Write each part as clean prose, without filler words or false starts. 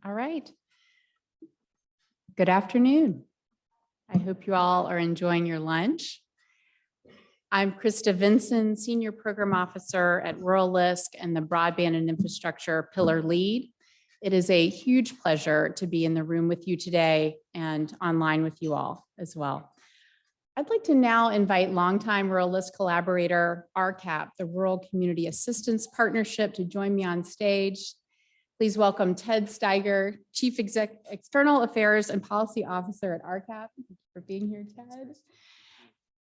All right. Good afternoon. I hope you all are enjoying your lunch. I'm Krista Vinson, Senior Program Officer at Rural LISC and the Broadband and Infrastructure Pillar Lead. It is a huge pleasure to be in the room with you today and online with you all as well. I'd like to now invite longtime Rural LISC collaborator, RCAP, the Rural Community Assistance Partnership, to join me on stage. Please welcome Ted Steiger, Chief External Affairs and Policy Officer at RCAP. Thank you for being here, Ted.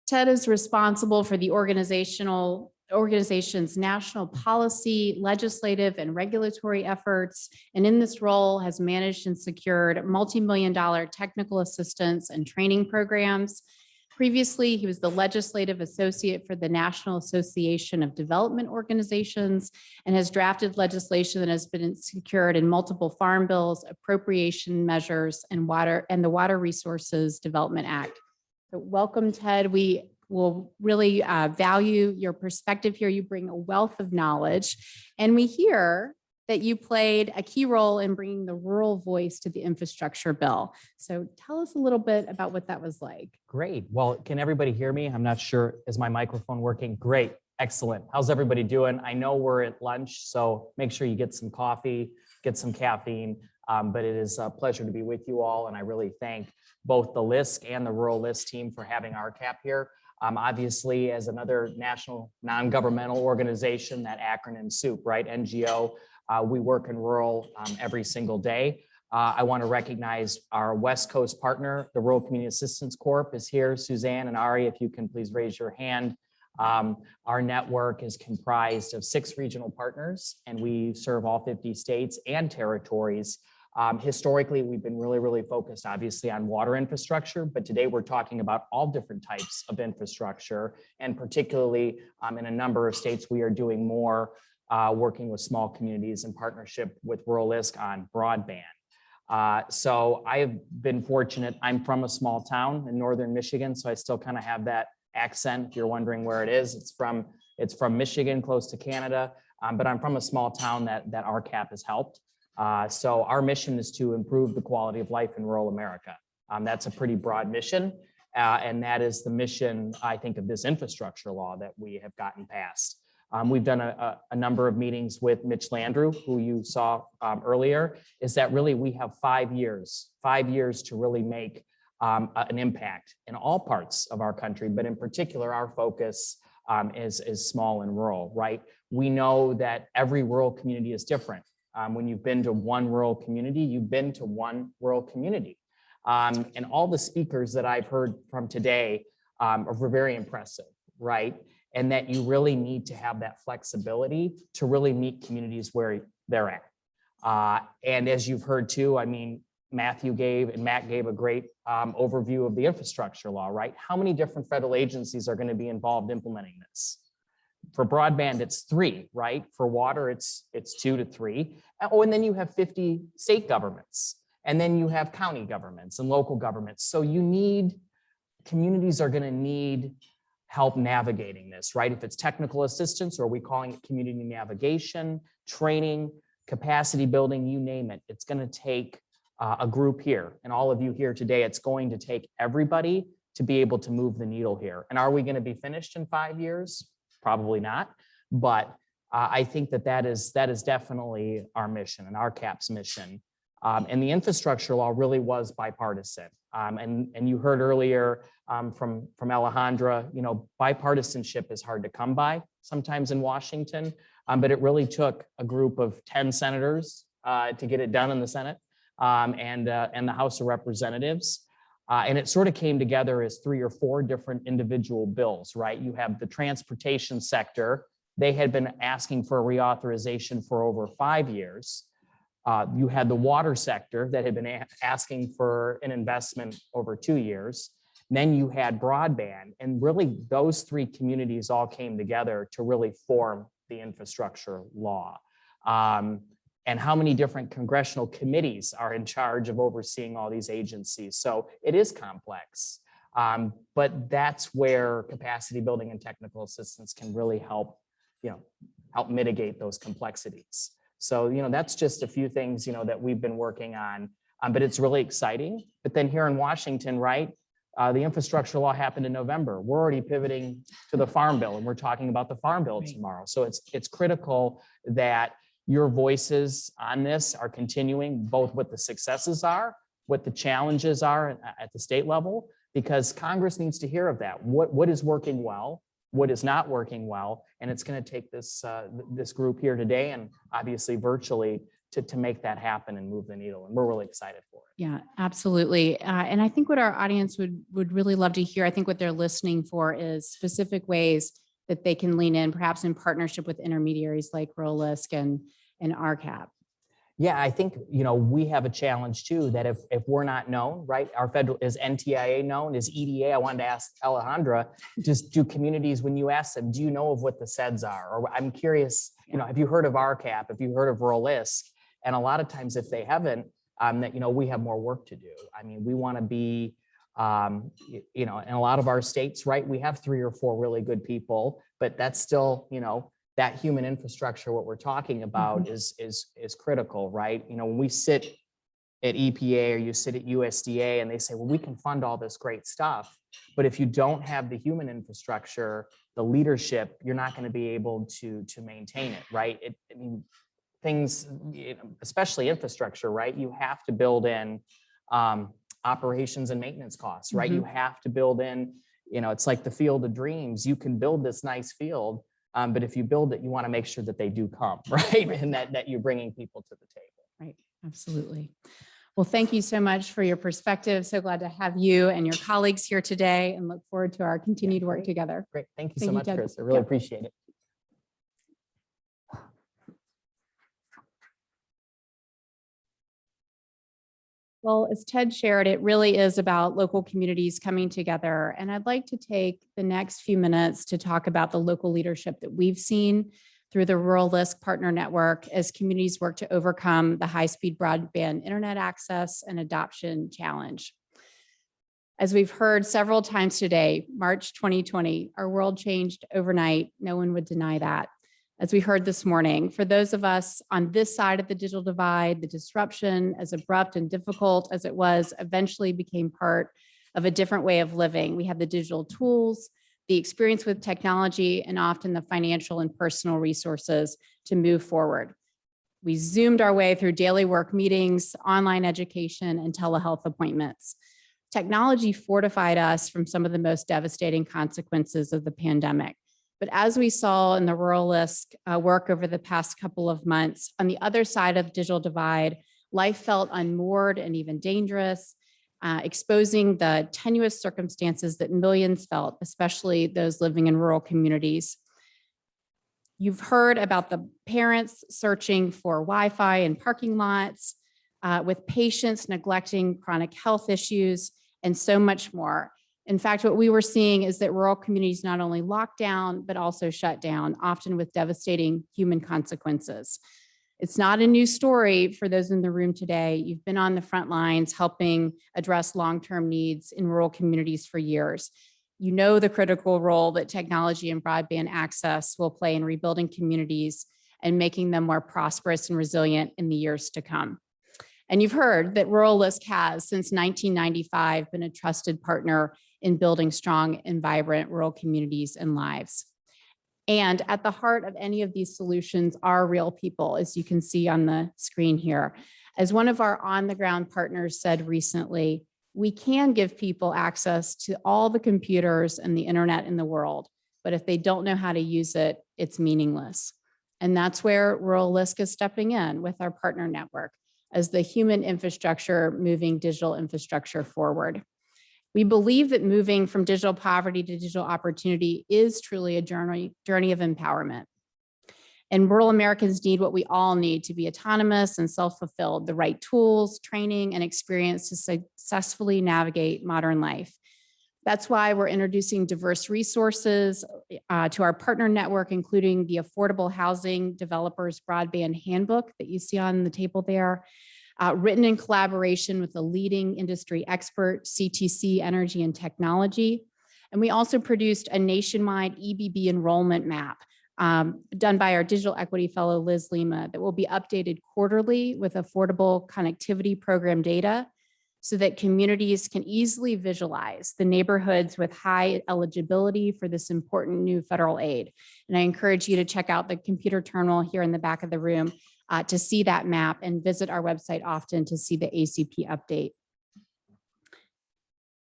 Ted is responsible for the organization's national policy, legislative, and regulatory efforts, and in this role has managed and secured multi-million-dollar technical assistance and training programs. Previously, he was the legislative associate for the National Association of Development Organizations and has drafted legislation that has been secured in multiple farm bills, appropriation measures, and the Water Resources Development Act. So welcome, Ted. We will really value your perspective here. You bring a wealth of knowledge, and we hear that you played a key role in bringing the rural voice to the infrastructure bill. So tell us a little bit about what that was like. Great. Well, can everybody hear me? I'm not sure. Is my microphone working? Great. Excellent. How's everybody doing? I know we're at lunch, so make sure you get some coffee, get some caffeine. But it is a pleasure to be with you all. And I really thank both the LISC and the Rural LISC team for having RCAP here. Obviously, as another national non-governmental organization, that acronym SOUP, right? NGO. We work in rural every single day. I want to recognize our West Coast partner, the Rural Community Assistance Corp is here. Suzanne and Ari, if you can please raise your hand. Our network is comprised of 6 regional partners, and we serve all 50 states and territories. Historically, we've been really focused, obviously, on water infrastructure, but today we're talking about all different types of infrastructure, and particularly in a number of states, we are doing more working with small communities in partnership with Rural LISC on broadband. So I have been fortunate. I'm from a small town in northern Michigan, so I still kind of have that accent. If you're wondering where it is, it's from Michigan, close to Canada, but I'm from a small town that RCAP has helped. So our mission is to improve the quality of life in rural America. That's a pretty broad mission, and that is the mission, I think, of this infrastructure law that we have gotten passed. We've done a number of meetings with Mitch Landrieu, who you saw earlier, is that really we have 5 years to really make an impact in all parts of our country, but in particular, our focus is small and rural, right? We know that every rural community is different. When you've been to one rural community, you've been to one rural community. And all the speakers that I've heard from today were very impressive, right? And that you really need to have that flexibility to really meet communities where they're at. And as you've heard too, I mean, Matt gave a great overview of the infrastructure law, right? How many different federal agencies are going to be involved implementing this? For broadband, it's 3, right? For water, it's 2 to 3. Oh, and then you have 50 state governments, and then you have county governments and local governments. So communities are going to need help navigating this, right? If it's technical assistance, or are we calling it community navigation, training, capacity building, you name it, it's going to take a group here. And all of you here today, it's going to take everybody to be able to move the needle here. And are we going to be finished in 5 years? Probably not. But I think that is definitely our mission and RCAP's mission. And the infrastructure law really was bipartisan. And you heard earlier from Alejandra, you know, bipartisanship is hard to come by sometimes in Washington, but it really took a group of 10 senators to get it done in the Senate and the House of Representatives. And it sort of came together as 3 or 4 different individual bills, right? You have the transportation sector. They had been asking for a reauthorization for over 5 years. You had the water sector that had been asking for an investment over 2 years. Then you had broadband, and really those 3 communities all came together to really form the infrastructure law. And how many different congressional committees are in charge of overseeing all these agencies. So it is complex, but that's where capacity building and technical assistance can really help, help mitigate those complexities. So, that's just a few things, that we've been working on, but it's really exciting. But then here in Washington, right, the infrastructure law happened in November. We're already pivoting to the Farm Bill, and we're talking about the Farm Bill tomorrow. So it's critical that your voices on this are continuing, both what the successes are, what the challenges are at the state level, because Congress needs to hear of that. What is working well, what is not working well, and it's going to take this this group here today and obviously virtually to make that happen and move the needle. And we're really excited for it. Yeah, absolutely. And I think what our audience would really love to hear, I think what they're listening for is specific ways that they can lean in, perhaps in partnership with intermediaries like Rural LISC and RCAP. Yeah, I think, we have a challenge too, that if we're not known, right, our federal, is NTIA known, is EDA? I wanted to ask Alejandra, just do communities, when you ask them, do you know of what the SEDS are? Or I'm curious, have you heard of RCAP? Have you heard of Rural LISC? And a lot of times if they haven't, that, we have more work to do. I mean, we want to be, in a lot of our states, right, we have 3 or 4 really good people, but that's still, that human infrastructure, what we're talking about is critical, right? When we sit at EPA or you sit at USDA and they say, well, we can fund all this great stuff, but if you don't have the human infrastructure, the leadership, you're not going to be able to maintain it, right? Things, especially infrastructure, right? You have to build in operations and maintenance costs, right? You have to build in, it's like the field of dreams. You can build this nice field, but if you build it, you want to make sure that they do come, right? And that you're bringing people to the table. Right, absolutely. Well, thank you so much for your perspective. So glad to have you and your colleagues here today and look forward to our continued work together. Great, thank you so much, Ted. Chris. I really appreciate it. Well, as Ted shared, it really is about local communities coming together. And I'd like to take the next few minutes to talk about the local leadership that we've seen through the Rural LISC Partner Network as communities work to overcome the high-speed broadband internet access and adoption challenge. As we've heard several times today, March 2020, our world changed overnight. No one would deny that. As we heard this morning, for those of us on this side of the digital divide, the disruption, as abrupt and difficult as it was, eventually became part of a different way of living. We have the digital tools, the experience with technology, and often the financial and personal resources to move forward. We zoomed our way through daily work meetings, online education, and telehealth appointments. Technology fortified us from some of the most devastating consequences of the pandemic. But as we saw in the Rural LISC work over the past couple of months, on the other side of the digital divide, life felt unmoored and even dangerous, exposing the tenuous circumstances that millions felt, especially those living in rural communities. You've heard about the parents searching for Wi-Fi in parking lots, with patients neglecting chronic health issues, and so much more. In fact, what we were seeing is that rural communities not only locked down, but also shut down, often with devastating human consequences. It's not a new story for those in the room today. You've been on the front lines helping address long-term needs in rural communities for years. You know the critical role that technology and broadband access will play in rebuilding communities and making them more prosperous and resilient in the years to come. And you've heard that Rural LISC has, since 1995, been a trusted partner in building strong and vibrant rural communities and lives. And at the heart of any of these solutions are real people, as you can see on the screen here. As one of our on-the-ground partners said recently, we can give people access to all the computers and the internet in the world, but if they don't know how to use it, it's meaningless. And that's where Rural LISC is stepping in with our partner network as the human infrastructure moving digital infrastructure forward. We believe that moving from digital poverty to digital opportunity is truly a journey of empowerment. And rural Americans need what we all need to be autonomous and self-fulfilled, the right tools, training, and experience to successfully navigate modern life. That's why we're introducing diverse resources to our partner network, including the Affordable Housing Developers Broadband Handbook that you see on the table there, written in collaboration with a leading industry expert, CTC Energy and Technology. And we also produced a nationwide EBB enrollment map done by our digital equity fellow, Liz Lima, that will be updated quarterly with affordable connectivity program data so that communities can easily visualize the neighborhoods with high eligibility for this important new federal aid. And I encourage you to check out the computer terminal here in the back of the room to see that map, and visit our website often to see the ACP update.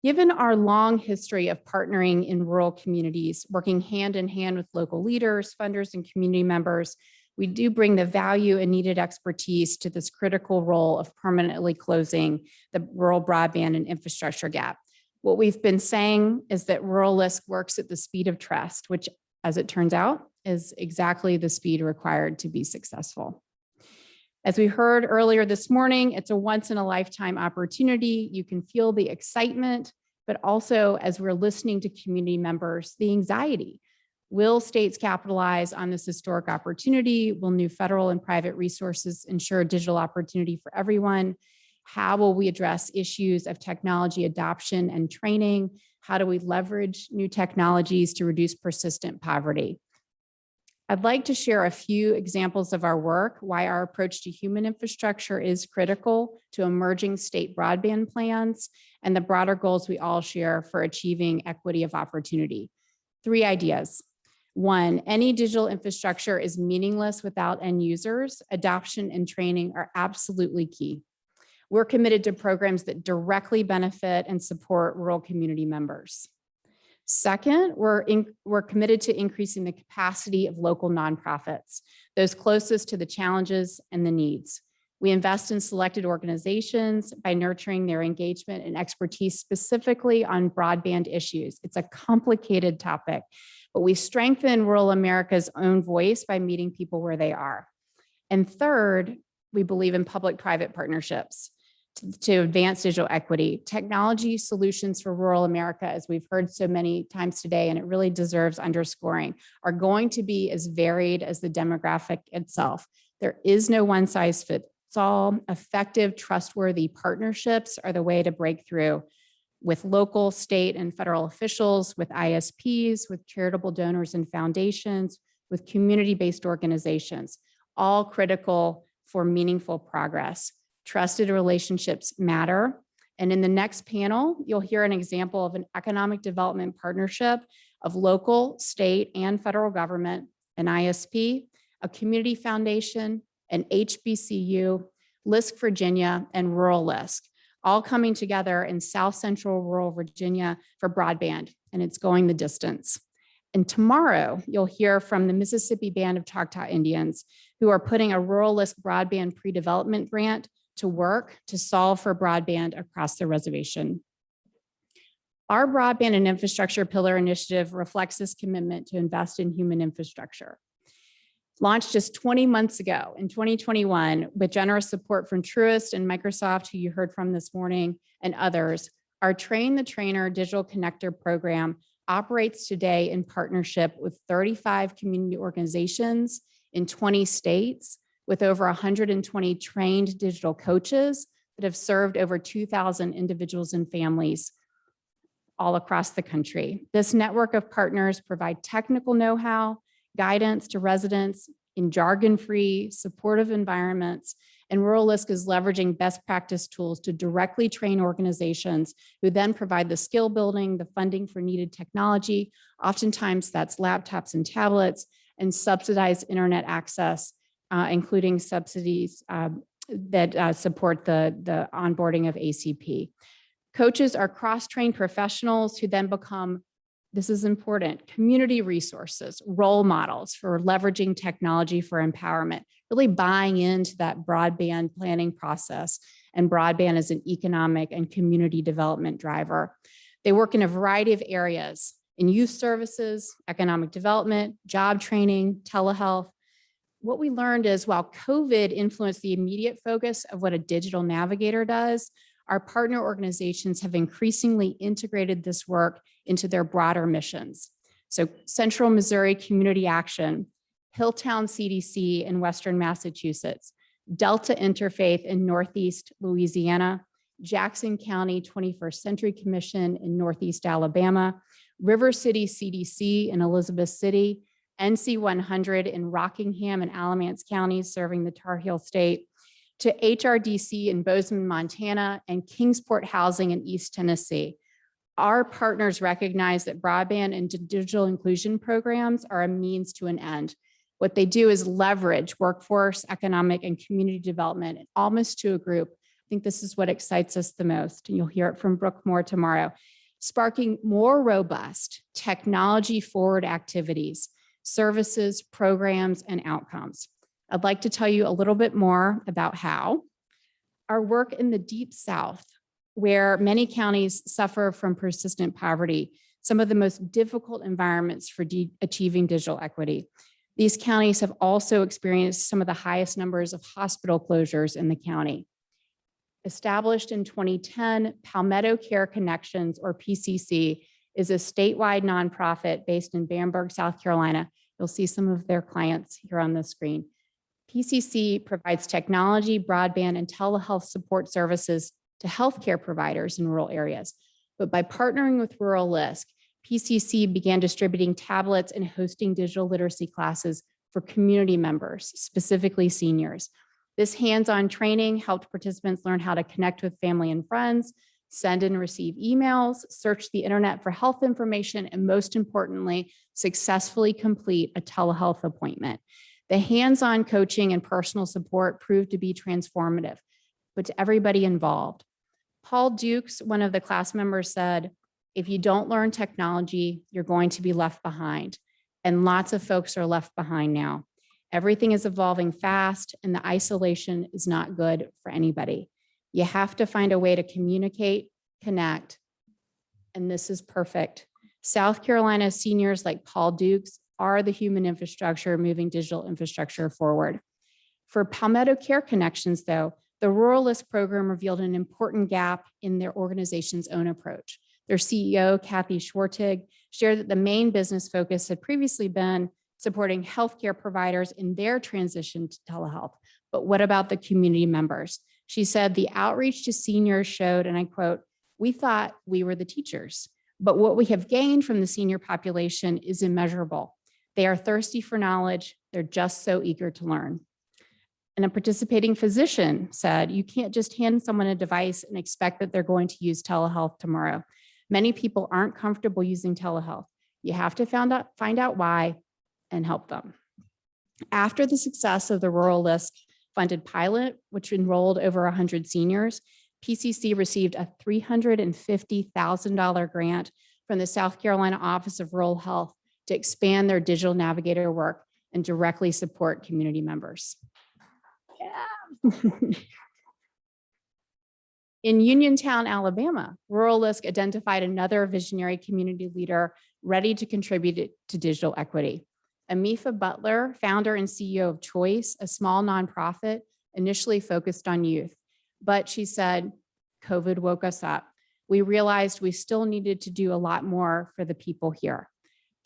Given our long history of partnering in rural communities, working hand in hand with local leaders, funders, and community members, we do bring the value and needed expertise to this critical role of permanently closing the rural broadband and infrastructure gap. What we've been saying is that rural LISC works at the speed of trust, which, as it turns out, is exactly the speed required to be successful. As we heard earlier this morning, it's a once in a lifetime opportunity. You can feel the excitement, but also, as we're listening to community members, the anxiety. Will states capitalize on this historic opportunity? Will new federal and private resources ensure digital opportunity for everyone? How will we address issues of technology adoption and training? How do we leverage new technologies to reduce persistent poverty? I'd like to share a few examples of our work, why our approach to human infrastructure is critical to emerging state broadband plans, and the broader goals we all share for achieving equity of opportunity. 3 ideas. 1, any digital infrastructure is meaningless without end users. Adoption and training are absolutely key. We're committed to programs that directly benefit and support rural community members. Second, we're committed to increasing the capacity of local nonprofits, those closest to the challenges and the needs. We invest in selected organizations by nurturing their engagement and expertise specifically on broadband issues. It's a complicated topic, but we strengthen rural America's own voice by meeting people where they are. And third, we believe in public-private partnerships to advance digital equity. Technology solutions for rural America, as we've heard so many times today, and it really deserves underscoring, are going to be as varied as the demographic itself. There is no one size fits all. Effective, trustworthy partnerships are the way to break through with local, state, and federal officials, with ISPs, with charitable donors and foundations, with community-based organizations, all critical for meaningful progress. Trusted relationships matter. And in the next panel, you'll hear an example of an economic development partnership of local, state, and federal government, an ISP, a community foundation, an HBCU, LISC Virginia, and Rural LISC, all coming together in South Central rural Virginia for broadband, and it's going the distance. And tomorrow, you'll hear from the Mississippi Band of Choctaw Indians, who are putting a Rural LISC broadband pre-development grant to work to solve for broadband across the reservation. Our broadband and infrastructure pillar initiative reflects this commitment to invest in human infrastructure. Launched just 20 months ago in 2021 with generous support from Truist and Microsoft, who you heard from this morning, and others, our Train the Trainer digital connector program operates today in partnership with 35 community organizations in 20 states, with over 120 trained digital coaches that have served over 2,000 individuals and families all across the country. This network of partners provide technical know-how, guidance to residents in jargon-free, supportive environments, and Rural LISC is leveraging best practice tools to directly train organizations who then provide the skill building, the funding for needed technology. Oftentimes that's laptops and tablets, and subsidized internet access, including subsidies that support the onboarding of ACP. Coaches are cross-trained professionals who then become, this is important, community resources, role models for leveraging technology for empowerment, really buying into that broadband planning process and broadband as an economic and community development driver. They work in a variety of areas, in youth services, economic development, job training, telehealth. What we learned is while COVID influenced the immediate focus of what a digital navigator does, our partner organizations have increasingly integrated this work into their broader missions. So Central Missouri Community Action, Hilltown CDC in Western Massachusetts, Delta Interfaith in Northeast Louisiana, Jackson County 21st Century Commission in Northeast Alabama, River City CDC in Elizabeth City, NC 100 in Rockingham and Alamance counties serving the Tar Heel State, to HRDC in Bozeman, Montana, and Kingsport Housing in East Tennessee. Our partners recognize that broadband and digital inclusion programs are a means to an end. What they do is leverage workforce, economic, and community development almost to a group. I think this is what excites us the most, and you'll hear it from Brooke more tomorrow, sparking more robust technology-forward activities, services, programs, and outcomes. I'd like to tell you a little bit more about how. Our work in the Deep South, where many counties suffer from persistent poverty, some of the most difficult environments for achieving digital equity. These counties have also experienced some of the highest numbers of hospital closures in the county. Established in 2010, Palmetto Care Connections, or PCC, is a statewide nonprofit based in Bamberg, South Carolina. You'll see some of their clients here on the screen. PCC provides technology, broadband, and telehealth support services to healthcare providers in rural areas. But by partnering with Rural LISC, PCC began distributing tablets and hosting digital literacy classes for community members, specifically seniors. This hands-on training helped participants learn how to connect with family and friends, send and receive emails, search the internet for health information, and most importantly, successfully complete a telehealth appointment. The hands-on coaching and personal support proved to be transformative, but to everybody involved. Paul Dukes, one of the class members, said, if you don't learn technology, you're going to be left behind. And lots of folks are left behind now. Everything is evolving fast, and the isolation is not good for anybody. You have to find a way to communicate, connect, and this is perfect. South Carolina seniors like Paul Dukes are the human infrastructure moving digital infrastructure forward. For Palmetto Care Connections, though, the Rural LISC program revealed an important gap in their organization's own approach. Their CEO, Kathy Schwartig, shared that the main business focus had previously been supporting healthcare providers in their transition to telehealth. But what about the community members? She said the outreach to seniors showed, and I quote, "We thought we were the teachers, but what we have gained from the senior population is immeasurable. They are thirsty for knowledge. They're just so eager to learn." And a participating physician said, you can't just hand someone a device and expect that they're going to use telehealth tomorrow. Many people aren't comfortable using telehealth. You have to find out why and help them. After the success of the Rural LISC funded pilot, which enrolled over 100 seniors, PCC received a $350,000 grant from the South Carolina Office of Rural Health to expand their digital navigator work and directly support community members. Yeah. In Uniontown, Alabama, Rural LISC identified another visionary community leader ready to contribute to digital equity. Amifa Butler, founder and CEO of Choice, a small nonprofit initially focused on youth. But she said, COVID woke us up. We realized we still needed to do a lot more for the people here.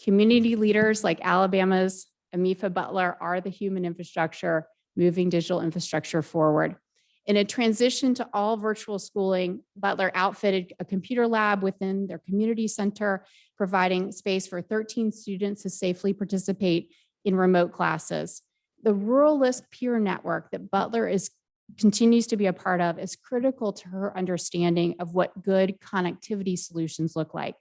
Community leaders like Alabama's Amifa Butler are the human infrastructure moving digital infrastructure forward. In a transition to all virtual schooling, Butler outfitted a computer lab within their community center, providing space for 13 students to safely participate in remote classes. The Rural LISC peer network that Butler continues to be a part of is critical to her understanding of what good connectivity solutions look like.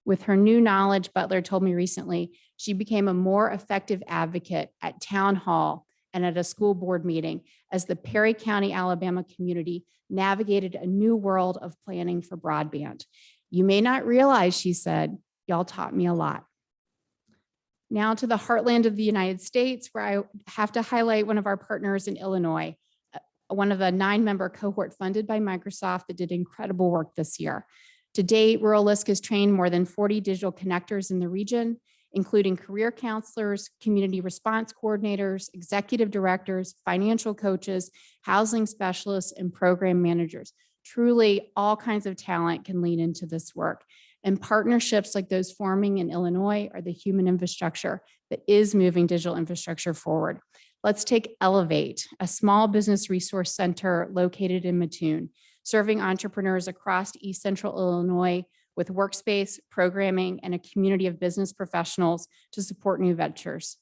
With her new knowledge, Butler told me recently, she became a more effective advocate at town hall and at a school board meeting as the Perry County, Alabama community navigated a new world of planning for broadband. You may not realize, she said, y'all taught me a lot. Now to the heartland of the United States, where I have to highlight one of our partners in Illinois, one of a 9-member cohort funded by Microsoft that did incredible work this year. To date, Rural LISC has trained more than 40 digital connectors in the region, including career counselors, community response coordinators, executive directors, financial coaches, housing specialists, and program managers. Truly, all kinds of talent can lean into this work. And partnerships like those forming in Illinois are the human infrastructure that is moving digital infrastructure forward. Let's take Elevate, a small business resource center located in Mattoon, serving entrepreneurs across East Central Illinois with workspace, programming, and a community of business professionals to support new ventures.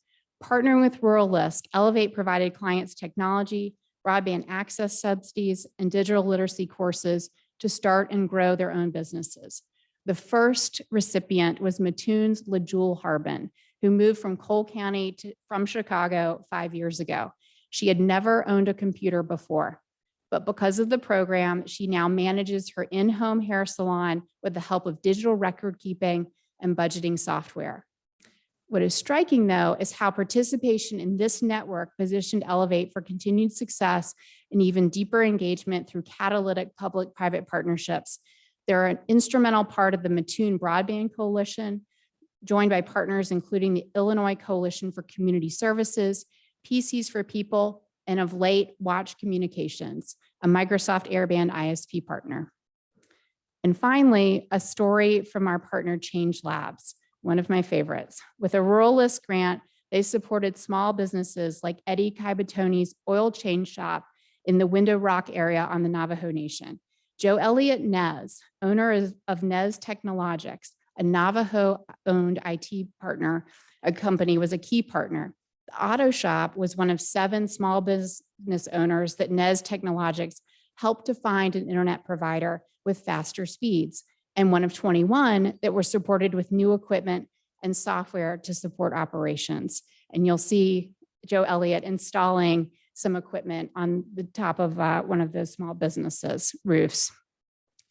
Partnering with Rural LISC, Elevate provided clients technology, broadband access subsidies, and digital literacy courses to start and grow their own businesses. The first recipient was Mattoon's LaJewel Harbin, who moved from Cole County from Chicago 5 years ago. She had never owned a computer before, but because of the program, she now manages her in-home hair salon with the help of digital record keeping and budgeting software. What is striking, though, is how participation in this network positioned Elevate for continued success and even deeper engagement through catalytic public-private partnerships. They're an instrumental part of the Mattoon Broadband Coalition, joined by partners including the Illinois Coalition for Community Services, PCs for People, and of late, Watch Communications, a Microsoft Airband ISP partner. And finally, a story from our partner Change Labs, one of my favorites. With a Rural LISC grant, they supported small businesses like Eddie Cabatoni's oil change shop in the Window Rock area on the Navajo Nation. Joe Elliott Nez, owner of Nez Technologics, a Navajo-owned IT partner, a company, was a key partner. The auto shop was one of 7 small business owners that Nez Technologics helped to find an internet provider with faster speeds, and one of 21 that were supported with new equipment and software to support operations. And you'll see Joe Elliott installing some equipment on the top of one of those small businesses' roofs.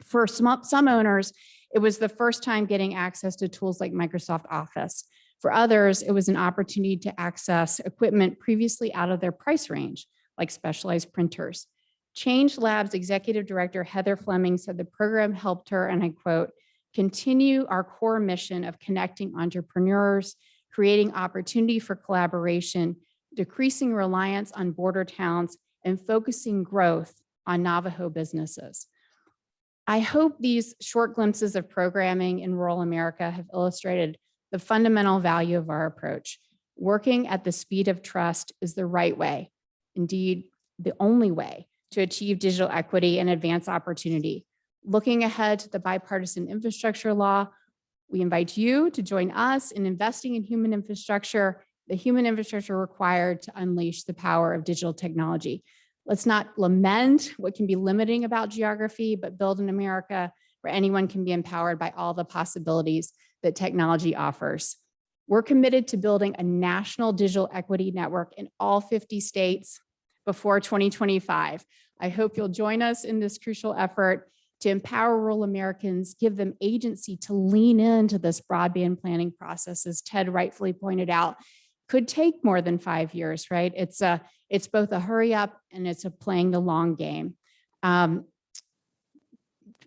For some owners, it was the first time getting access to tools like Microsoft Office. For others, it was an opportunity to access equipment previously out of their price range, like specialized printers. Change Labs Executive Director Heather Fleming said the program helped her, and I quote, continue our core mission of connecting entrepreneurs, creating opportunity for collaboration, decreasing reliance on border towns, and focusing growth on Navajo businesses. I hope these short glimpses of programming in rural America have illustrated the fundamental value of our approach. Working at the speed of trust is the right way, indeed, the only way to achieve digital equity and advance opportunity. Looking ahead to the bipartisan infrastructure law, we invite you to join us in investing in human infrastructure, the human infrastructure required to unleash the power of digital technology. Let's not lament what can be limiting about geography, but build an America where anyone can be empowered by all the possibilities that technology offers. We're committed to building a national digital equity network in all 50 states before 2025. I hope you'll join us in this crucial effort to empower rural Americans, give them agency to lean into this broadband planning process, as Ted rightfully pointed out, could take more than 5 years, right? It's both a hurry up and it's a playing the long game.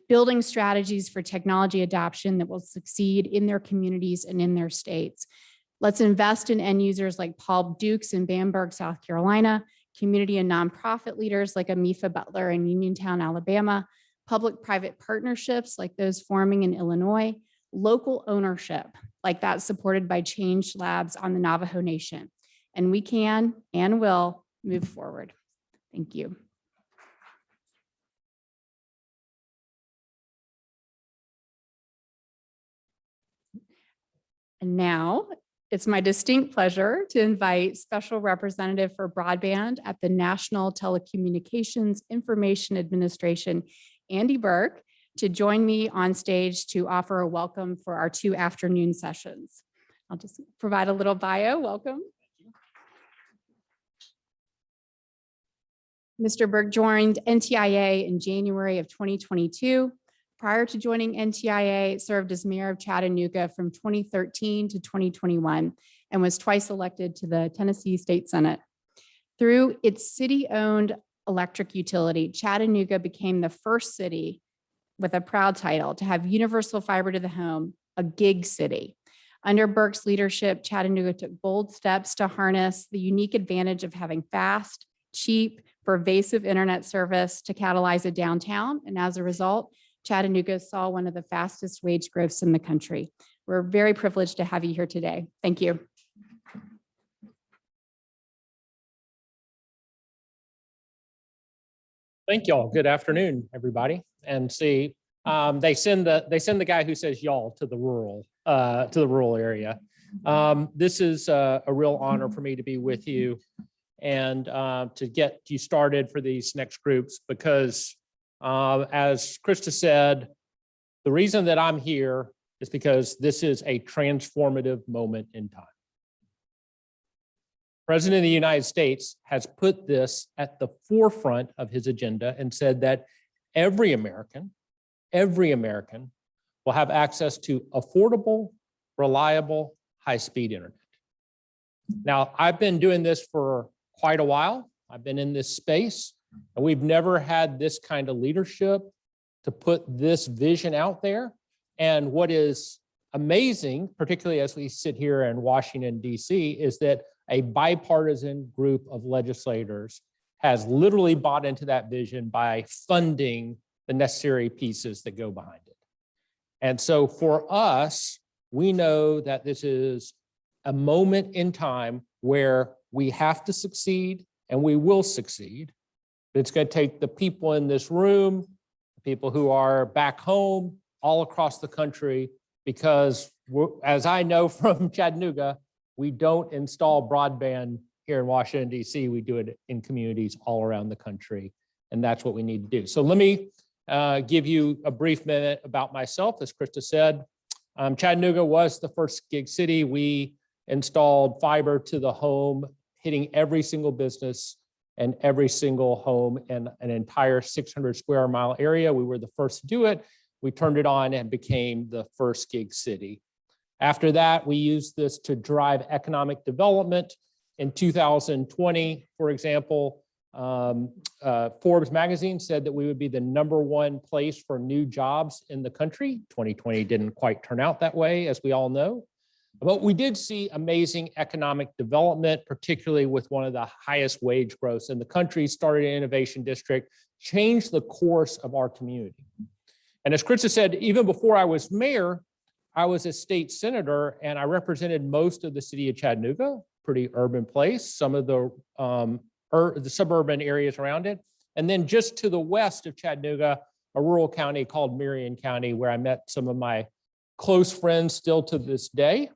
Building strategies for technology adoption that will succeed in their communities and in their states. Let's invest in end users like Paul Dukes in Bamberg, South Carolina, community and nonprofit leaders like Amifa Butler in Uniontown, Alabama, public-private partnerships like those forming in Illinois, local ownership like that supported by Change Labs on the Navajo Nation. And we can and will move forward. Thank you. And now it's my distinct pleasure to invite Special Representative for Broadband at the National Telecommunications Information Administration, Andy Berke, to join me on stage to offer a welcome for our 2 afternoon sessions. I'll just provide a little bio. Welcome. Mr. Burke joined NTIA in January of 2022. Prior to joining NTIA, served as mayor of Chattanooga from 2013 to 2021 and was twice elected to the Tennessee State Senate. Through its city-owned electric utility, Chattanooga became the first city with a proud title to have universal fiber to the home, a gig city. Under Burke's leadership, Chattanooga took bold steps to harness the unique advantage of having fast, cheap, pervasive internet service to catalyze a downtown. And as a result, Chattanooga saw one of the fastest wage growths in the country. We're very privileged to have you here today. Thank you. Thank y'all. Good afternoon, everybody. And see, They send the guy who says y'all to the rural area. This is a real honor for me to be with you and to get you started for these next groups, because as Krista said, the reason that I'm here is because this is a transformative moment in time. President of the United States has put this at the forefront of his agenda and said that every American will have access to affordable, reliable, high-speed internet. Now, I've been doing this for quite a while. I've been in this space, and we've never had this kind of leadership to put this vision out there. And what is amazing, particularly as we sit here in Washington, D.C., is that a bipartisan group of legislators has literally bought into that vision by funding the necessary pieces that go behind it. And so for us, we know that this is a moment in time where we have to succeed and we will succeed. But it's going to take the people in this room, the people who are back home, all across the country, because as I know from Chattanooga, we don't install broadband here in Washington, D.C. We do it in communities all around the country, and that's what we need to do. So let me give you a brief minute about myself. As Krista said, Chattanooga was the first gig city. We installed fiber to the home, hitting every single business and every single home in an entire 600 square mile area. We were the first to do it. We turned it on and became the first gig city. After that, we used this to drive economic development. In 2020, for example, Forbes magazine said that we would be the #1 place for new jobs in the country. 2020 didn't quite turn out that way, as we all know. But we did see amazing economic development, particularly with one of the highest wage growths in the country, started an innovation district, changed the course of our community. And as Krista said, even before I was mayor, I was a state senator, and I represented most of the city of Chattanooga, pretty urban place, some of the suburban areas around it. And then just to the west of Chattanooga, a rural county called Marion County, where I met some of my close friends still to this day,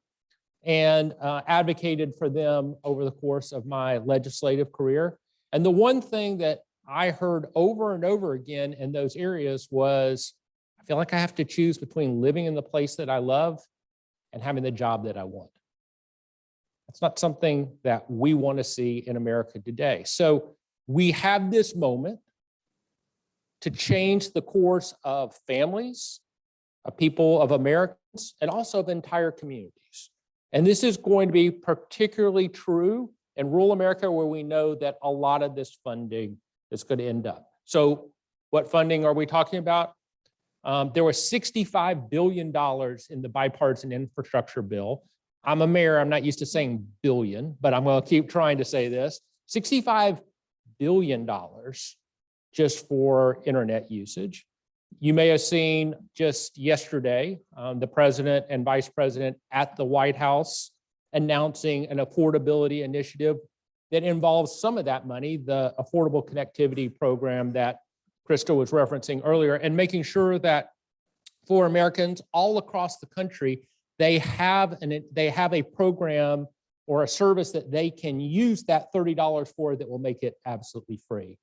and advocated for them over the course of my legislative career. And the one thing that I heard over and over again in those areas was, I feel like I have to choose between living in the place that I love and having the job that I want. That's not something that we want to see in America today. So we have this moment to change the course of families, of people, of Americans, and also of entire communities. And this is going to be particularly true in rural America, where we know that a lot of this funding is going to end up. So what funding are we talking about? There was $65 billion in the bipartisan infrastructure bill. I'm a mayor, I'm not used to saying billion, but I'm going to keep trying to say this. $65 billion just for internet usage. You may have seen just yesterday, the president and vice president at the White House announcing an affordability initiative that involves some of that money, the Affordable Connectivity Program that Krista was referencing earlier, and making sure that for Americans all across the country, they have a program or a service that they can use that $30 for that will make it absolutely free.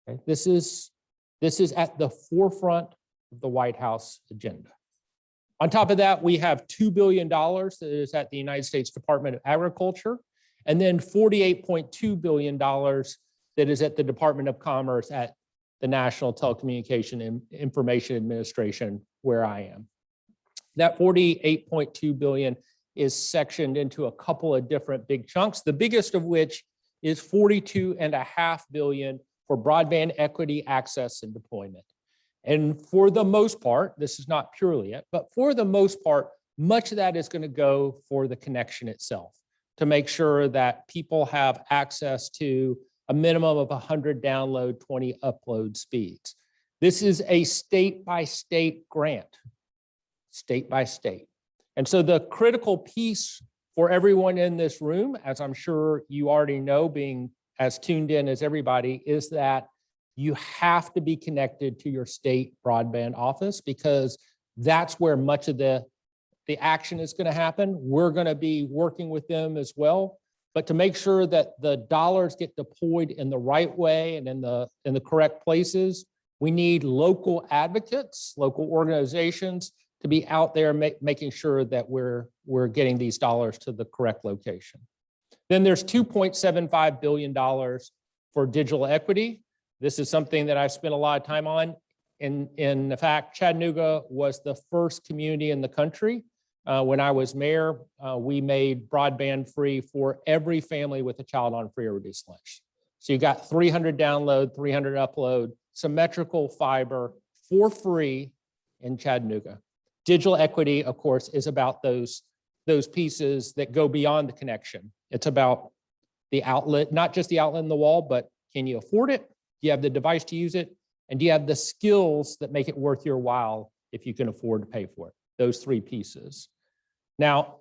Okay? This is at the forefront of the White House agenda. On top of that, we have $2 billion that is at the United States Department of Agriculture, and then $48.2 billion that is at the Department of Commerce at the National Telecommunication and Information Administration, where I am. That $48.2 billion is sectioned into a couple of different big chunks, the biggest of which is $42.5 billion for broadband equity, access, and deployment. And for the most part, this is not purely it, but for the most part, much of that is going to go for the connection itself, to make sure that people have access to a minimum of 100 download, 20 upload speeds. This is a state-by-state grant, state by state. And so the critical piece for everyone in this room, as I'm sure you already know, being as tuned in as everybody, is that you have to be connected to your state broadband office because that's where much of the action is going to happen. We're going to be working with them as well. But to make sure that the dollars get deployed in the right way and in the correct places, we need local advocates, local organizations to be out there making sure that we're getting these dollars to the correct location. Then there's $2.75 billion for digital equity. This is something that I've spent a lot of time on. In fact, Chattanooga was the first community in the country. When I was mayor, we made broadband free for every family with a child on free or reduced lunch. So you got 300 download, 300 upload, symmetrical fiber for free in Chattanooga. Digital equity, of course, is about those pieces that go beyond the connection. It's about the outlet, not just the outlet in the wall, but can you afford it? Do you have the device to use it? And do you have the skills that make it worth your while if you can afford to pay for it? Those three pieces. Now,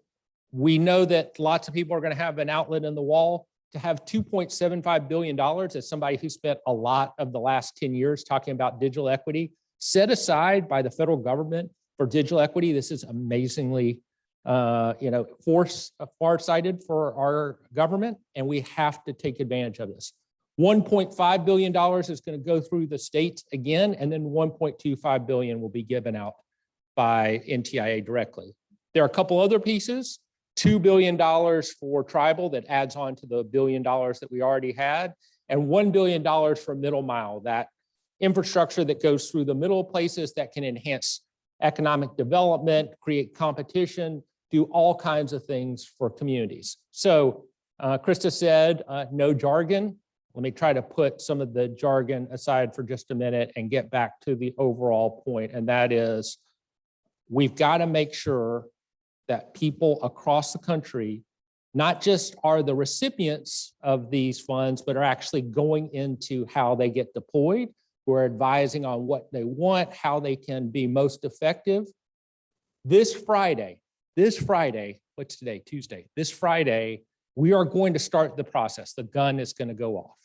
we know that lots of people are going to have an outlet in the wall. To have $2.75 billion as somebody who spent a lot of the last 10 years talking about digital equity, set aside by the federal government for digital equity, this is amazingly farsighted for our government, and we have to take advantage of this. $1.5 billion is going to go through the states again, and then $1.25 billion will be given out by NTIA directly. There are a couple other pieces, $2 billion for tribal that adds on to the $1 billion that we already had, and $1 billion for middle mile, that infrastructure that goes through the middle places that can enhance economic development, create competition, do all kinds of things for communities. So Krista said, no jargon. Let me try to put some of the jargon aside for just a minute and get back to the overall point, and that is we've got to make sure that people across the country not just are the recipients of these funds, but are actually going into how they get deployed. We're advising on what they want, how they can be most effective. This Friday, what's today, Tuesday? This Friday, we are going to start the process. The gun is going to go off.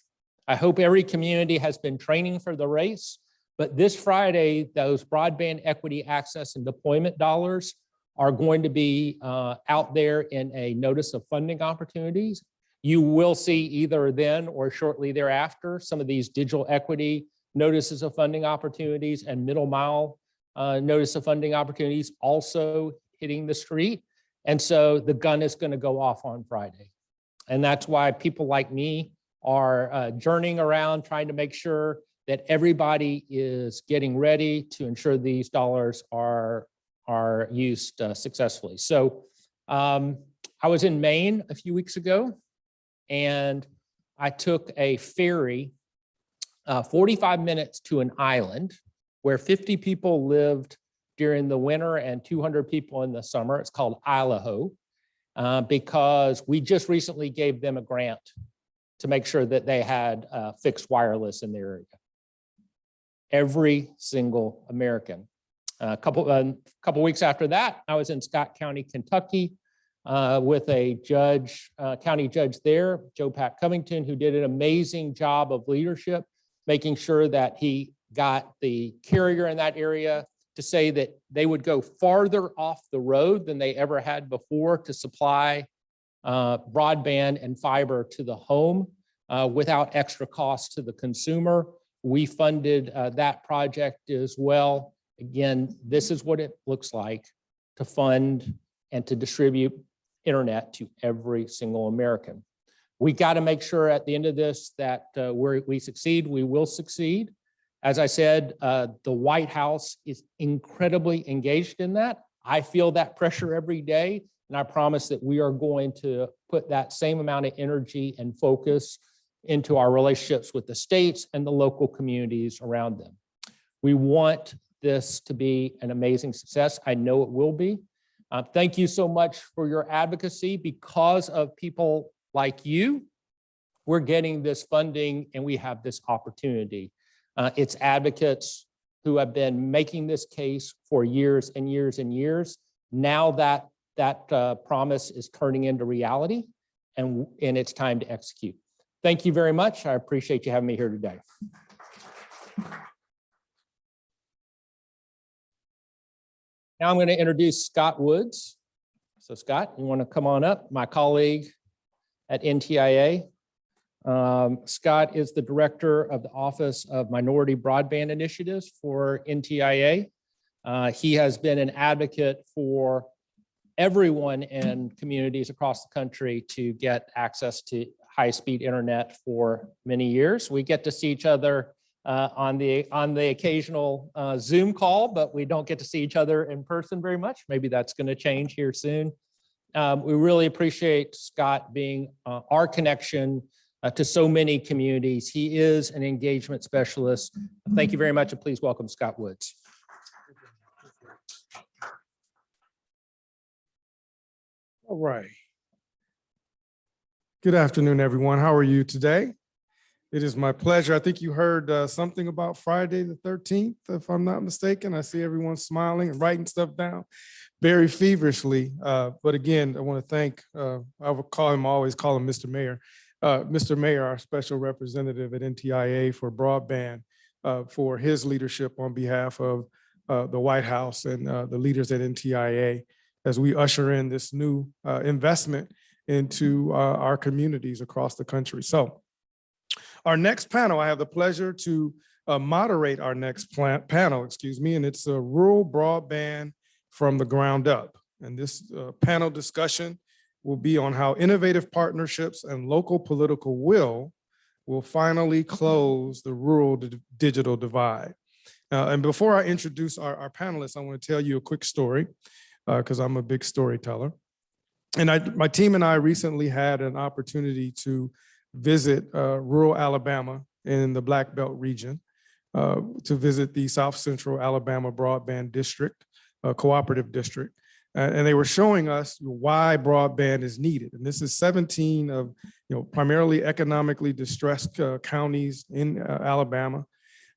I hope every community has been training for the race, but this Friday, those broadband equity access and deployment dollars are going to be out there in a notice of funding opportunities. You will see either then or shortly thereafter some of these digital equity notices of funding opportunities and middle mile notice of funding opportunities also hitting the street. And so the gun is going to go off on Friday. And that's why people like me are journeying around trying to make sure that everybody is getting ready to ensure these dollars are used successfully. So I was in Maine a few weeks ago, and I took a ferry 45 minutes to an island where 50 people lived during the winter and 200 people in the summer. It's called Idaho, because we just recently gave them a grant to make sure that they had fixed wireless in their area. Every single American. A couple weeks after that, I was in Scott County, Kentucky, with a judge, county judge there, Joe Pat Covington, who did an amazing job of leadership, making sure that he got the carrier in that area to say that they would go farther off the road than they ever had before to supply broadband and fiber to the home without extra cost to the consumer. We funded that project as well. Again, this is what it looks like to fund and to distribute internet to every single American. We got to make sure at the end of this that we succeed. We will succeed. As I said, the White House is incredibly engaged in that. I feel that pressure every day, and I promise that we are going to put that same amount of energy and focus into our relationships with the states and the local communities around them. We want this to be an amazing success. I know it will be. Thank you so much for your advocacy. Because of people like you, we're getting this funding and we have this opportunity. It's advocates who have been making this case for years and years and years. Now that promise is turning into reality, and it's time to execute. Thank you very much. I appreciate you having me here today. Now I'm going to introduce Scott Woods. So Scott, you want to come on up? My colleague at NTIA. Scott is the director of the Office of Minority Broadband Initiatives for NTIA. He has been an advocate for everyone in communities across the country to get access to high-speed internet for many years. We get to see each other on the occasional Zoom call, but we don't get to see each other in person very much. Maybe that's going to change here soon. We really appreciate Scott being our connection to so many communities. He is an engagement specialist. Thank you very much, and please welcome Scott Woods. All right. Good afternoon, everyone. How are you today? It is my pleasure. I think you heard something about Friday the 13th, if I'm not mistaken. I see everyone smiling and writing stuff down very feverishly. But again, I want to thank, I would always call him Mr. Mayor. Mr. Mayor, our special representative at NTIA for broadband, for his leadership on behalf of the White House and the leaders at NTIA as we usher in this new investment into our communities across the country. So our next panel, I have the pleasure to moderate our next panel, and it's a rural broadband from the ground up. And this panel discussion will be on how innovative partnerships and local political will finally close the rural digital divide. And before I introduce our panelists, I want to tell you a quick story because I'm a big storyteller. And my team and I recently had an opportunity to visit rural Alabama in the Black Belt region, to visit the South Central Alabama Broadband District, Cooperative District. And they were showing us why broadband is needed. And this is 17 of primarily economically distressed counties in Alabama.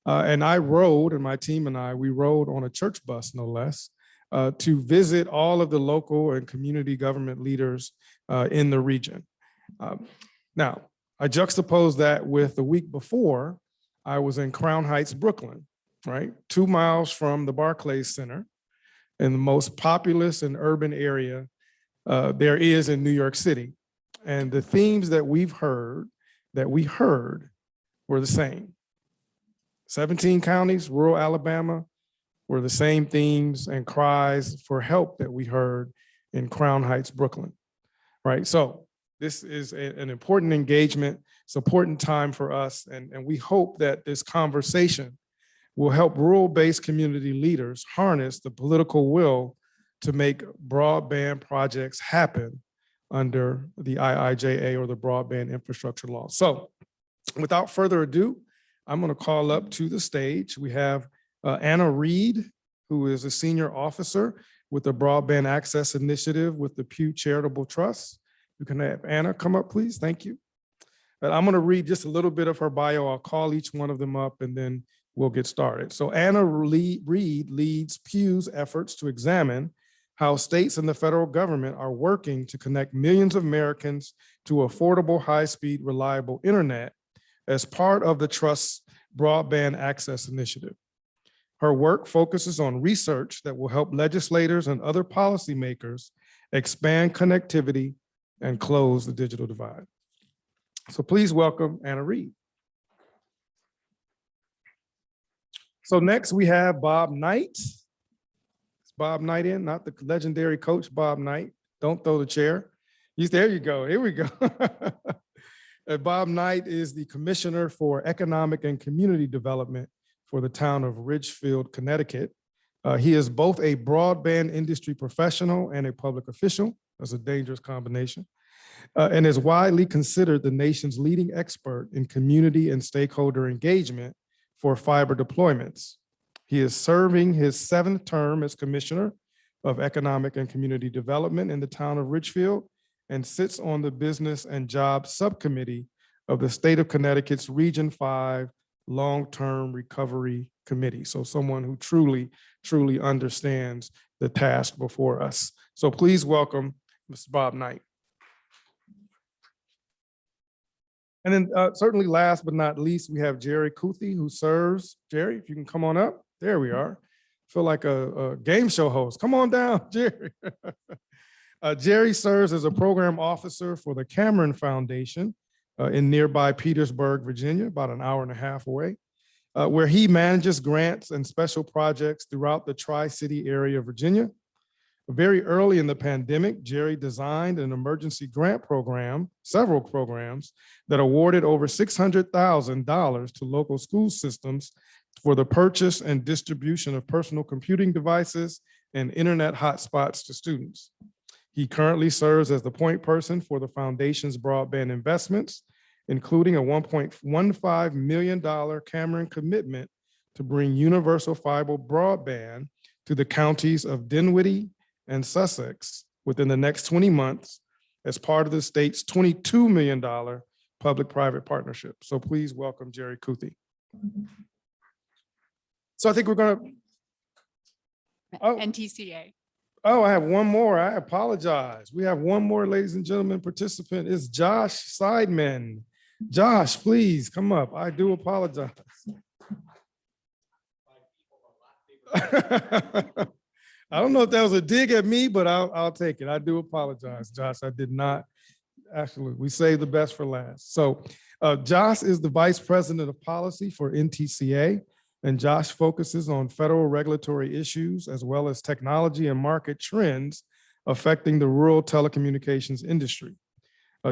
And my team and I, we rode on a church bus, no less, to visit all of the local and community government leaders in the region. Now, I juxtapose that with the week before, I was in Crown Heights, Brooklyn, right? 2 miles from the Barclays Center, in the most populous and urban area there is in New York City. And the themes that we heard were the same. 17 counties, rural Alabama, were the same themes and cries for help that we heard in Crown Heights, Brooklyn, right? So this is an important engagement. It's an important time for us. And we hope that this conversation will help rural-based community leaders harness the political will to make broadband projects happen under the IIJA or the Broadband Infrastructure Law. So without further ado, I'm going to call up to the stage. We have Anna Reed, who is a senior officer with the Broadband Access Initiative with the Pew Charitable Trust. You can have Anna come up, please. Thank you. But I'm going to read just a little bit of her bio. I'll call each one of them up and then we'll get started. So Anna Reed leads Pew's efforts to examine how states and the federal government are working to connect millions of Americans to affordable, high-speed, reliable internet as part of the Trust's Broadband Access Initiative. Her work focuses on research that will help legislators and other policymakers expand connectivity and close the digital divide. So please welcome Anna Reed. So next we have Bob Knight. Is Bob Knight in? Not the legendary coach Bob Knight. Don't throw the chair. There you go. Here we go. Bob Knight is the Commissioner for Economic and Community Development for the town of Ridgefield, Connecticut. He is both a broadband industry professional and a public official. That's a dangerous combination. And is widely considered the nation's leading expert in community and stakeholder engagement for fiber deployments. He is serving his 7th term as Commissioner of Economic and Community Development in the town of Ridgefield and sits on the Business and Jobs Subcommittee of the State of Connecticut's Region 5 Long-Term Recovery Committee. So someone who truly, truly understands the task before us. So please welcome Mr. Bob Knight. And then certainly last but not least, we have Jerry Kuthi, who serves. Jerry, if you can come on up. There we are. Feel like a game show host. Come on down, Jerry. Jerry serves as a program officer for the Cameron Foundation in nearby Petersburg, Virginia, about an hour and a half away, where he manages grants and special projects throughout the Tri-City area of Virginia. Very early in the pandemic, Jerry designed an emergency grant program, several programs that awarded over $600,000 to local school systems for the purchase and distribution of personal computing devices and internet hotspots to students. He currently serves as the point person for the foundation's broadband investments, including a $1.15 million Cameron commitment to bring universal fiber broadband to the counties of Dinwiddie and Sussex within the next 20 months as part of the state's $22 million public-private partnership. So please welcome Jerry Kuthi. So I think we're gonna, oh. NTCA. Oh, I have one more. I apologize. We have one more, ladies and gentlemen, participant. It's Josh Seidman. Josh, please come up. I do apologize. I don't know if that was a dig at me, but I'll take it. I do apologize, Josh. I did not. Actually, we saved the best for last. So Josh is the Vice President of Policy for NTCA, and Josh focuses on federal regulatory issues as well as technology and market trends affecting the rural telecommunications industry.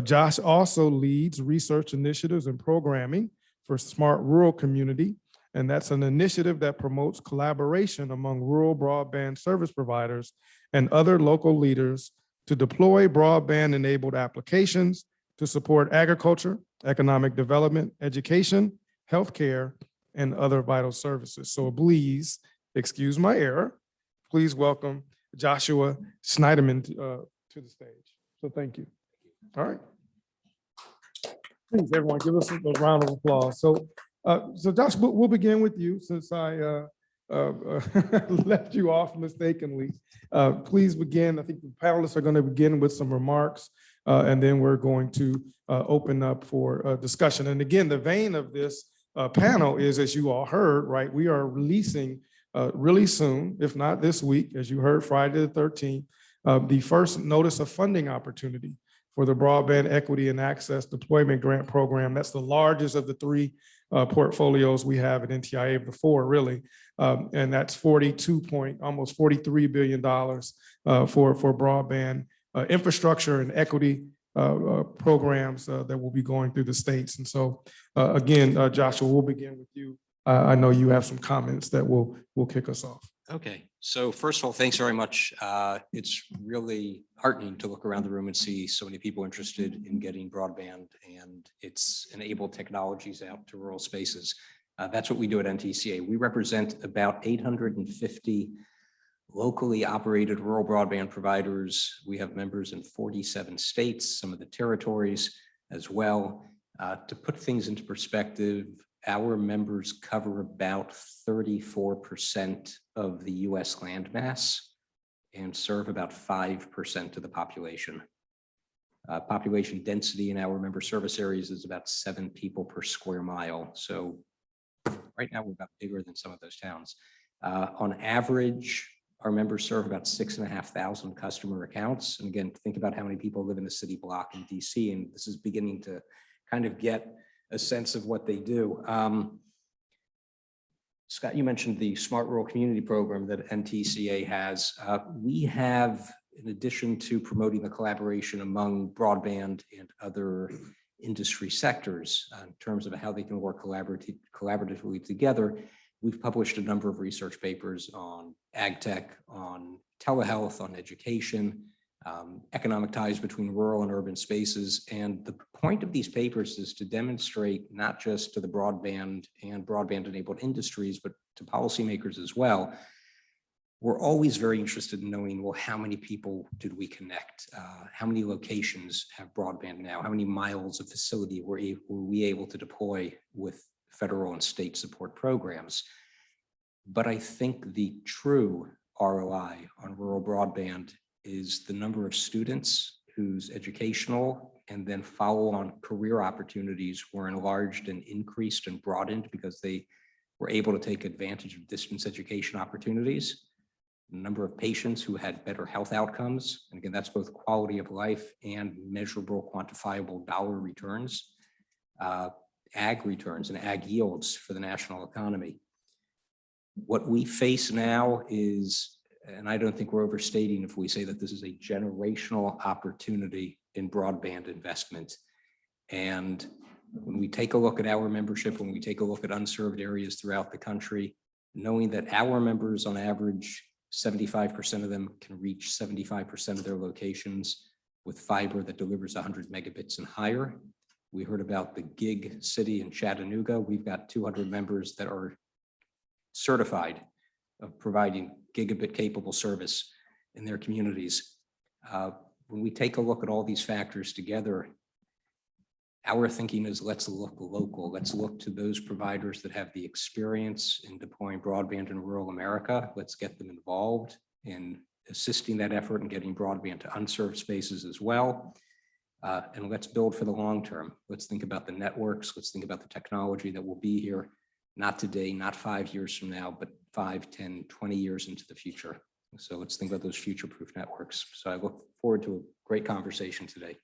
Josh also leads research initiatives and programming for Smart Rural Community, and that's an initiative that promotes collaboration among rural broadband service providers and other local leaders to deploy broadband-enabled applications to support agriculture, economic development, education, healthcare, and other vital services. So please, excuse my error, please welcome Joshua Schneiderman to the stage. So thank you. All right. Please, everyone, give us a round of applause. So Josh, we'll begin with you since I left you off mistakenly. Please begin. I think the panelists are going to begin with some remarks, and then we're going to open up for discussion. And again, the vein of this panel is, as you all heard, right, we are releasing really soon, if not this week, as you heard, Friday the 13th, the first notice of funding opportunity for the Broadband Equity and Access Deployment Grant Program. That's the largest of the three portfolios we have at NTIA, the four really, and that's almost $43 billion for broadband infrastructure and equity programs that will be going through the states. And so again, Joshua, we'll begin with you. I know you have some comments that will kick us off. Okay, so first of all, thanks very much. It's really heartening to look around the room and see so many people interested in getting broadband and its enabled technologies out to rural spaces. That's what we do at NTCA. We represent about 850 locally operated rural broadband providers. We have members in 47 states, some of the territories as well. To put things into perspective, our members cover about 34% of the US landmass and serve about 5% of the population. Population density in our member service areas is about 7 people per square mile. So right now we're about bigger than some of those towns. On average, our members serve about 6,500 customer accounts. And again, think about how many people live in a city block in DC, and this is beginning to kind of get a sense of what they do. Scott, you mentioned the Smart Rural Community Program that NTCA has. We have, in addition to promoting the collaboration among broadband and other industry sectors in terms of how they can work collaboratively together, we've published a number of research papers on ag tech, on telehealth, on education, economic ties between rural and urban spaces. And the point of these papers is to demonstrate not just to the broadband and broadband enabled industries, but to policymakers as well. We're always very interested in knowing, well, how many people did we connect? How many locations have broadband now? How many miles of facility were we able to deploy with federal and state support programs? But I think the true ROI on rural broadband is the number of students whose educational and then follow-on career opportunities were enlarged and increased and broadened because they were able to take advantage of distance education opportunities. The number of patients who had better health outcomes, and again, that's both quality of life and measurable, quantifiable dollar returns, ag returns and ag yields for the national economy. What we face now is, and I don't think we're overstating if we say that this is a generational opportunity in broadband investment. And when we take a look at our membership, when we take a look at unserved areas throughout the country, knowing that our members on average, 75% of them can reach 75% of their locations with fiber that delivers 100 megabits and higher. We heard about the gig city in Chattanooga. We've got 200 members that are certified of providing gigabit capable service in their communities. When we take a look at all these factors together, our thinking is let's look local. Let's look to those providers that have the experience in deploying broadband in rural America. Let's get them involved in assisting that effort and getting broadband to unserved spaces as well. And let's build for the long term. Let's think about the networks. Let's think about the technology that will be here, not today, not 5 years from now, but 5, 10, 20 years into the future. So let's think about those future-proof networks. So I look forward to a great conversation today.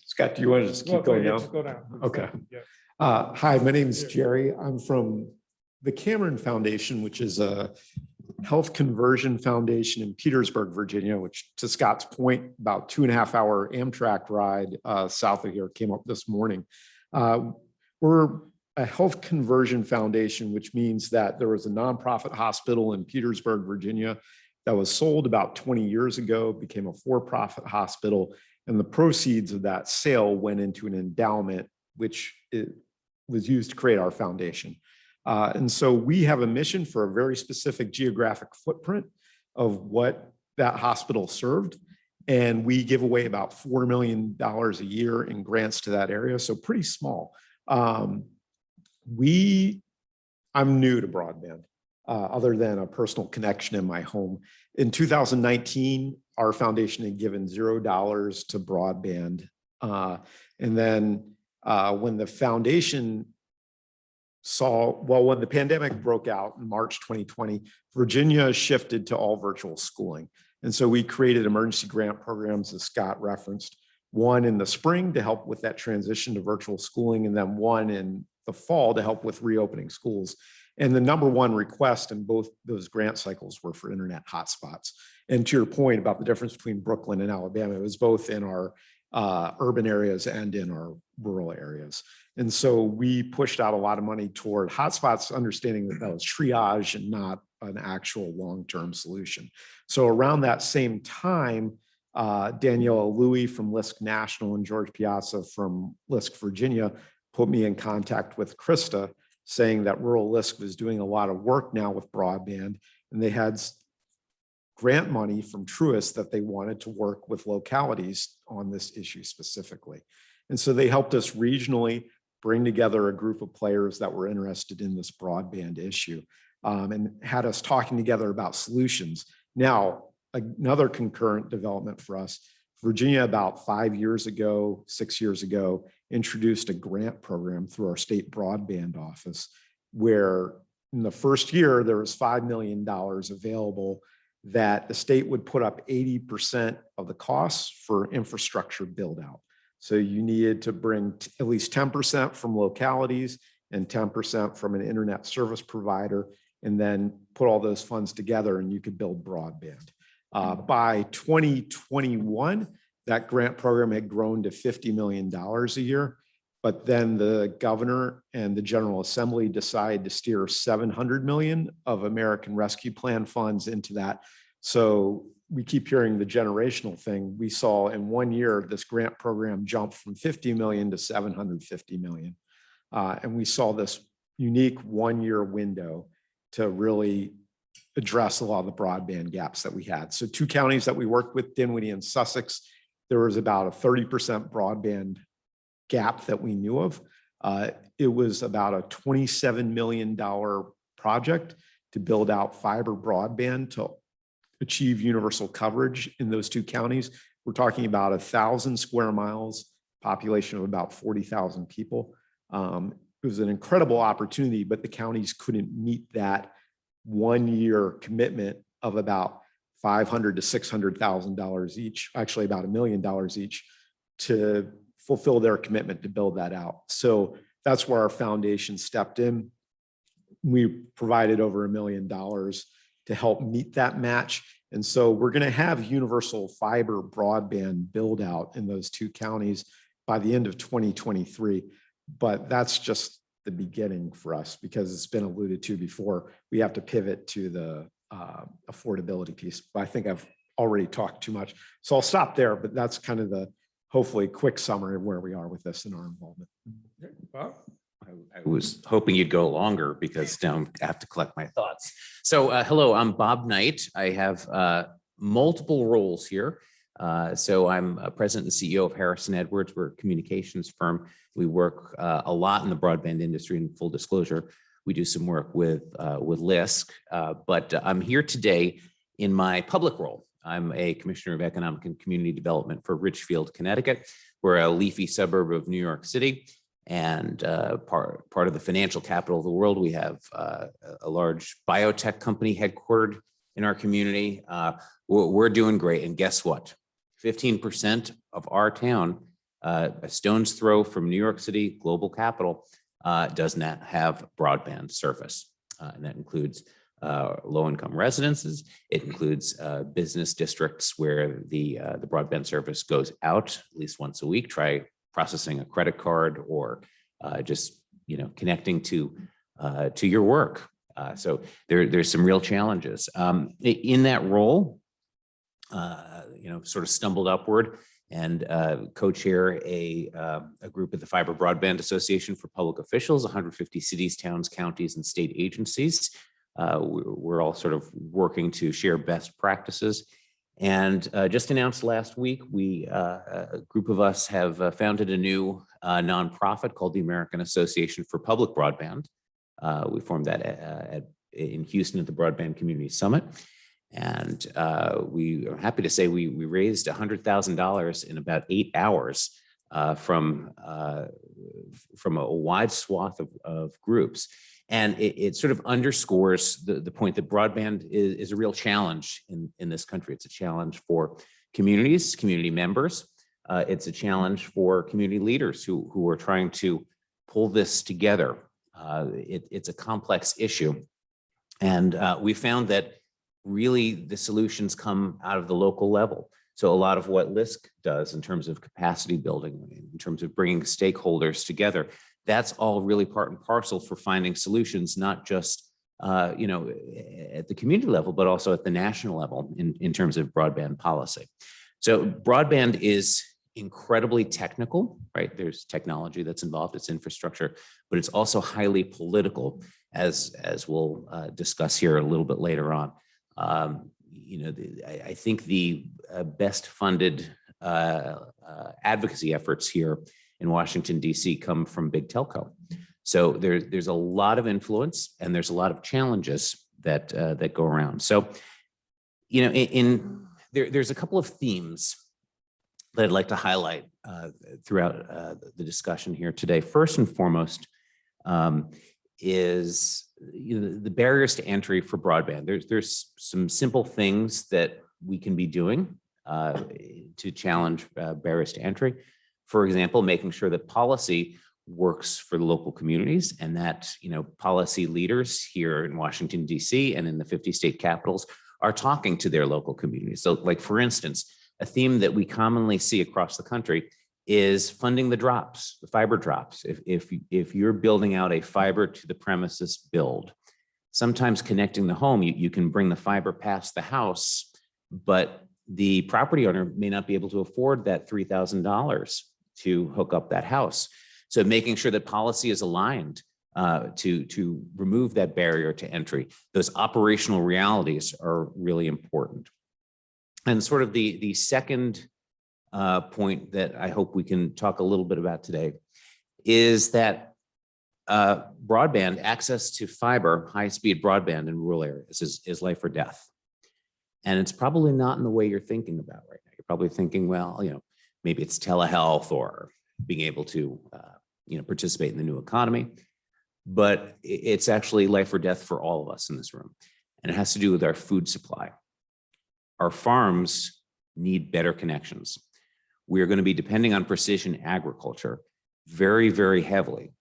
Scott, do you want to just keep going now? Just go down. Okay. Yeah. Hi, my name is Here. Jerry. I'm from the Cameron Foundation, which is a health conversion foundation in Petersburg, Virginia, which, to Scott's point, about 2.5-hour Amtrak ride south of here, came up this morning. We're a health conversion foundation, which means that there was a nonprofit hospital in Petersburg, Virginia, that was sold about 20 years ago, became a for-profit hospital, and the proceeds of that sale went into an endowment, which was used to create our foundation. And so we have a mission for a very specific geographic footprint of what that hospital served. And we give away about $4 million a year in grants to that area. So pretty small. I'm new to broadband, other than a personal connection in my home. In 2019, our foundation had given $0 to broadband. And then when the foundation when the pandemic broke out in March 2020, Virginia shifted to all virtual schooling. And so we created emergency grant programs, as Scott referenced, one in the spring to help with that transition to virtual schooling, and then one in the fall to help with reopening schools. And the number one request in both those grant cycles were for internet hotspots. And to your point about the difference between Brooklyn and Alabama, it was both in our urban areas and in our rural areas. And so we pushed out a lot of money toward hotspots, understanding that that was triage and not an actual long-term solution. So around that same time, Danielle Louie from LISC National and George Piazza from LISC Virginia put me in contact with Krista, saying that rural LISC was doing a lot of work now with broadband, and they had grant money from Truist that they wanted to work with localities on this issue specifically. And so they helped us regionally bring together a group of players that were interested in this broadband issue, and had us talking together about solutions. Now, another concurrent development for us, Virginia about 5 years ago, 6 years ago, introduced a grant program through our state broadband office, where in the first year, there was $5 million available that the state would put up 80% of the costs for infrastructure build out. So you needed to bring at least 10% from localities and 10% from an internet service provider, and then put all those funds together and you could build broadband. By 2021, that grant program had grown to $50 million a year, but then the governor and the General Assembly decided to steer $700 million of American Rescue Plan funds into that. So we keep hearing the generational thing. We saw in 1 year, this grant program jumped from 50 million to 750 million. And we saw this unique 1 year window to really address a lot of the broadband gaps that we had. So 2 counties that we worked with, Dinwiddie and Sussex, there was about a 30% broadband gap that we knew of. It was about a $27 million project to build out fiber broadband to achieve universal coverage in those two counties. We're talking about 1,000 square miles, population of about 40,000 people. It was an incredible opportunity, but the counties couldn't meet that 1 year commitment of about $500,000 to $600,000 each, actually about $1 million each, to fulfill their commitment to build that out. So that's where our foundation stepped in. We provided over $1 million to help meet that match. And so we're going to have universal fiber broadband build out in those two counties by the end of 2023. But that's just the beginning for us, because it's been alluded to before. We have to pivot to the affordability piece. But I think I've already talked too much. So I'll stop there, but that's kind of the hopefully quick summary of where we are with this and our involvement. Bob? I was hoping you'd go longer because now I have to collect my thoughts. So hello, I'm Bob Knight. I have multiple roles here. So I'm president and CEO of Harrison Edwards. We're a communications firm. We work a lot in the broadband industry. In full disclosure, we do some work with LISC, but I'm here today in my public role. I'm a commissioner of economic and community development for Richfield, Connecticut. We're a leafy suburb of New York City and part of the financial capital of the world. We have a large biotech company headquartered in our community. We're doing great. And guess what? 15% of our town, a stone's throw from New York City, global capital, does not have broadband service. And that includes low-income residences. It includes business districts where the broadband service goes out at least once a week. Try processing a credit card or just connecting to your work. So there's some real challenges in that role. Sort of stumbled upward and co-chair a group at the Fiber Broadband Association for Public Officials, 150 cities, towns, counties, and state agencies. We're all sort of working to share best practices. And just announced last week, a group of us have founded a new nonprofit called the American Association for Public Broadband. We formed that in Houston at the Broadband Community Summit. And we are happy to say we raised $100,000 in about 8 hours from a wide swath of groups. And it sort of underscores the point that broadband is a real challenge in this country. It's a challenge for communities, community members. It's a challenge for community leaders who are trying to pull this together. It's a complex issue. And we found that really the solutions come out of the local level. So a lot of what LISC does in terms of capacity building, in terms of bringing stakeholders together, that's all really part and parcel for finding solutions, not just at the community level, but also at the national level in terms of broadband policy. So broadband is incredibly technical, right? There's technology that's involved, it's infrastructure, but it's also highly political, as we'll discuss here a little bit later on. I think the best funded advocacy efforts here in Washington, D.C. come from big telco. So there's a lot of influence and there's a lot of challenges that go around. So, there's a couple of themes that I'd like to highlight throughout the discussion here today. First and foremost is the barriers to entry for broadband. There's some simple things that we can be doing to challenge barriers to entry. For example, making sure that policy works for the local communities and that policy leaders here in Washington, D.C. and in the 50 state capitals are talking to their local communities. So like, for instance, a theme that we commonly see across the country is funding the drops, the fiber drops. If you're building out a fiber to the premises build, sometimes connecting the home, you can bring the fiber past the house, but the property owner may not be able to afford that $3,000 to hook up that house. So making sure that policy is aligned to remove that barrier to entry. Those operational realities are really important. And sort of the second point that I hope we can talk a little bit about today is that broadband access to fiber, high-speed broadband in rural areas is life or death. And it's probably not in the way you're thinking about right now. You're probably thinking, well, maybe it's telehealth or being able to, participate in the new economy. But it's actually life or death for all of us in this room. And it has to do with our food supply. Our farms need better connections. We are going to be depending on precision agriculture very, very heavily.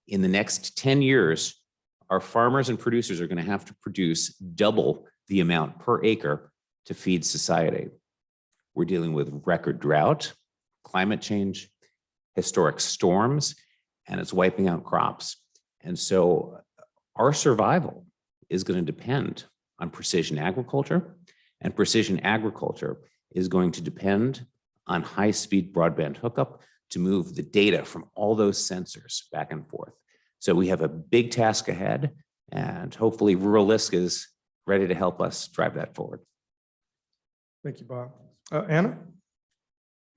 In the next 10 years, our farmers and producers are going to have to produce double the amount per acre to feed society. We're dealing with record drought, climate change, historic storms, and it's wiping out crops. And so our survival is going to depend on precision agriculture, and precision agriculture is going to depend on high-speed broadband hookup to move the data from all those sensors back and forth. So we have a big task ahead, and hopefully Rural LISC is ready to help us drive that forward. Thank you, Bob. Anna?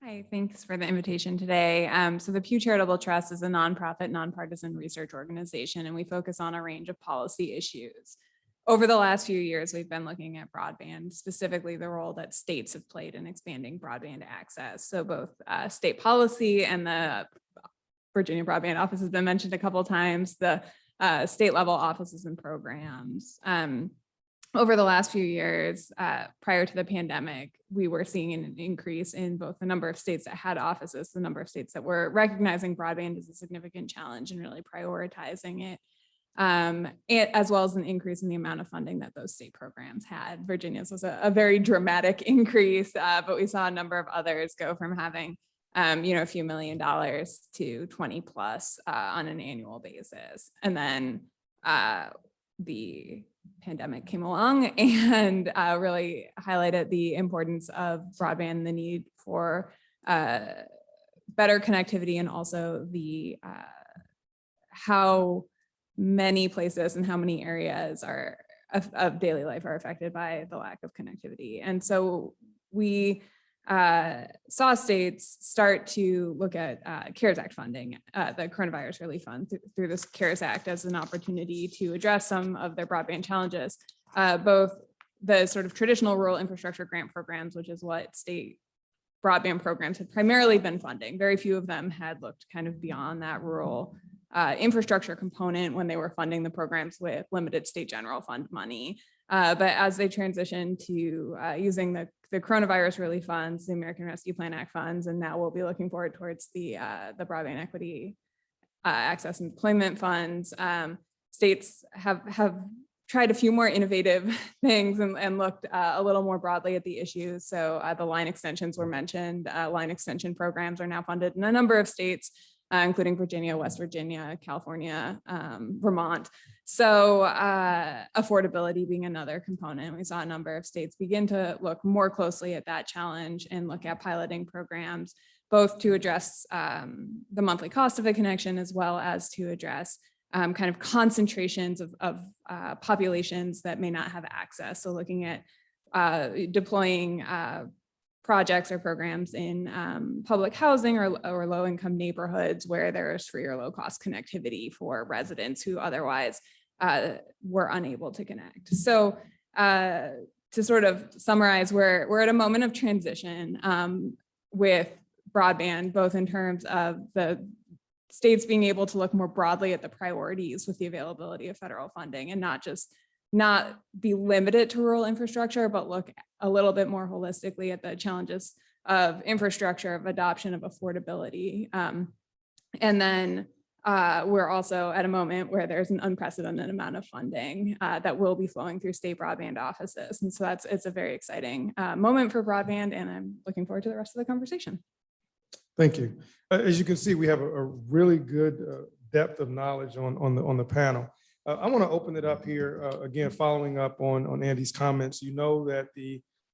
Hi, thanks for the invitation today. So the Pew Charitable Trust is a nonprofit, nonpartisan research organization, and we focus on a range of policy issues. Over the last few years, we've been looking at broadband, specifically the role that states have played in expanding broadband access. So both state policy and the Virginia Broadband Office has been mentioned a couple of times, the state level offices and programs. Over the last few years, prior to the pandemic, we were seeing an increase in both the number of states that had offices, the number of states that were recognizing broadband as a significant challenge and really prioritizing it. As well as an increase in the amount of funding that those state programs had. Virginia's was a very dramatic increase, but we saw a number of others go from having, a few $1 million to 20 plus on an annual basis. And then the pandemic came along and really highlighted the importance of broadband, the need for better connectivity, and also the how many places and how many areas of daily life are affected by the lack of connectivity. And so we saw states start to look at CARES Act funding, the coronavirus relief fund through this CARES Act as an opportunity to address some of their broadband challenges, both the sort of traditional rural infrastructure grant programs, which is what state broadband programs had primarily been funding. Very few of them had looked kind of beyond that rural infrastructure component when they were funding the programs with limited state general fund money. But as they transitioned to using the coronavirus relief funds, the American Rescue Plan Act funds, and now we'll be looking forward towards the Broadband Equity Access and Deployment funds, states have tried a few more innovative things and looked a little more broadly at the issues. So the line extensions were mentioned. Line extension programs are now funded in a number of states, including Virginia, West Virginia, California, Vermont. So affordability being another component. We saw a number of states begin to look more closely at that challenge and look at piloting programs, both to address the monthly cost of the connection, as well as to address kind of concentrations of populations that may not have access. So looking at deploying projects or programs in public housing or low-income neighborhoods where there is free or low-cost connectivity for residents who otherwise were unable to connect. So to sort of summarize, we're at a moment of transition with broadband, both in terms of the states being able to look more broadly at the priorities with the availability of federal funding and not be limited to rural infrastructure, but look a little bit more holistically at the challenges of infrastructure, of adoption, of affordability. And then we're also at a moment where there's an unprecedented amount of funding that will be flowing through state broadband offices. And so it's a very exciting moment for broadband, and I'm looking forward to the rest of the conversation. Thank you. As you can see, we have a really good depth of knowledge on the panel. I want to open it up here again, following up on Andy's comments. You know that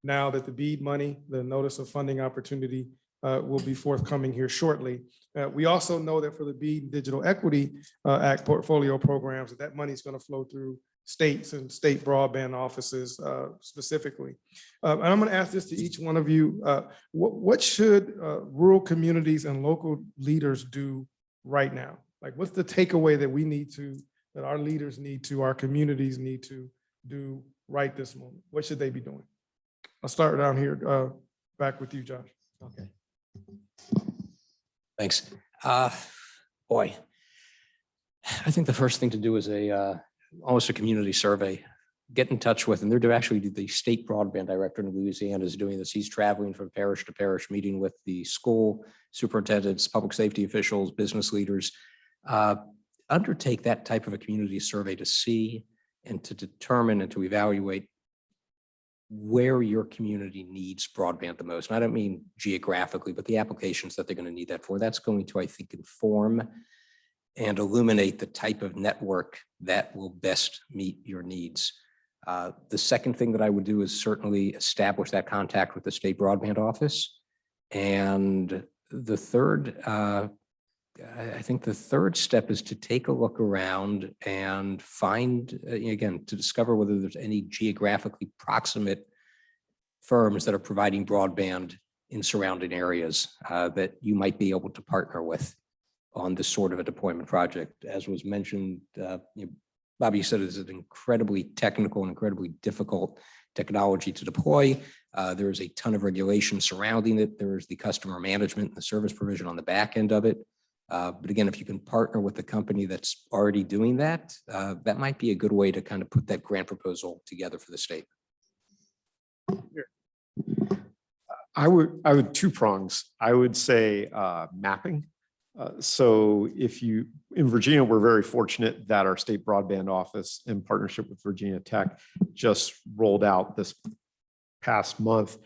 now that the BEAD money, the Notice of Funding Opportunity, will be forthcoming here shortly. We also know that for the BEAD Digital Equity Act portfolio programs, that money is going to flow through states and state broadband offices specifically. And I'm going to ask this to each one of you. What should rural communities and local leaders do right now? Like, what's the takeaway that our leaders need to, our communities need to do right this moment? What should they be doing? I'll start down here, back with you, Josh. Okay. Thanks. Boy, I think the first thing to do is almost a community survey. Get in touch with, and they're actually the state broadband director in Louisiana is doing this. He's traveling from parish to parish, meeting with the school superintendents, public safety officials, business leaders. Undertake that type of a community survey to see and to determine and to evaluate where your community needs broadband the most. And I don't mean geographically, but the applications that they're going to need that for. That's going to, I think, inform and illuminate the type of network that will best meet your needs. The second thing that I would do is certainly establish that contact with the state broadband office. And the third, I think the third step is to take a look around and find, again, to discover whether there's any geographically proximate firms that are providing broadband in surrounding areas that you might be able to partner with on this sort of a deployment project. As was mentioned, Bobby said it's an incredibly technical and incredibly difficult technology to deploy. There is a ton of regulation surrounding it. There is the customer management and the service provision on the back end of it. But again, if you can partner with a company that's already doing that, that might be a good way to kind of put that grant proposal together for the state. I would two prongs. I would say mapping. So if you, in Virginia, we're very fortunate that our state broadband office in partnership with Virginia Tech just rolled out this past month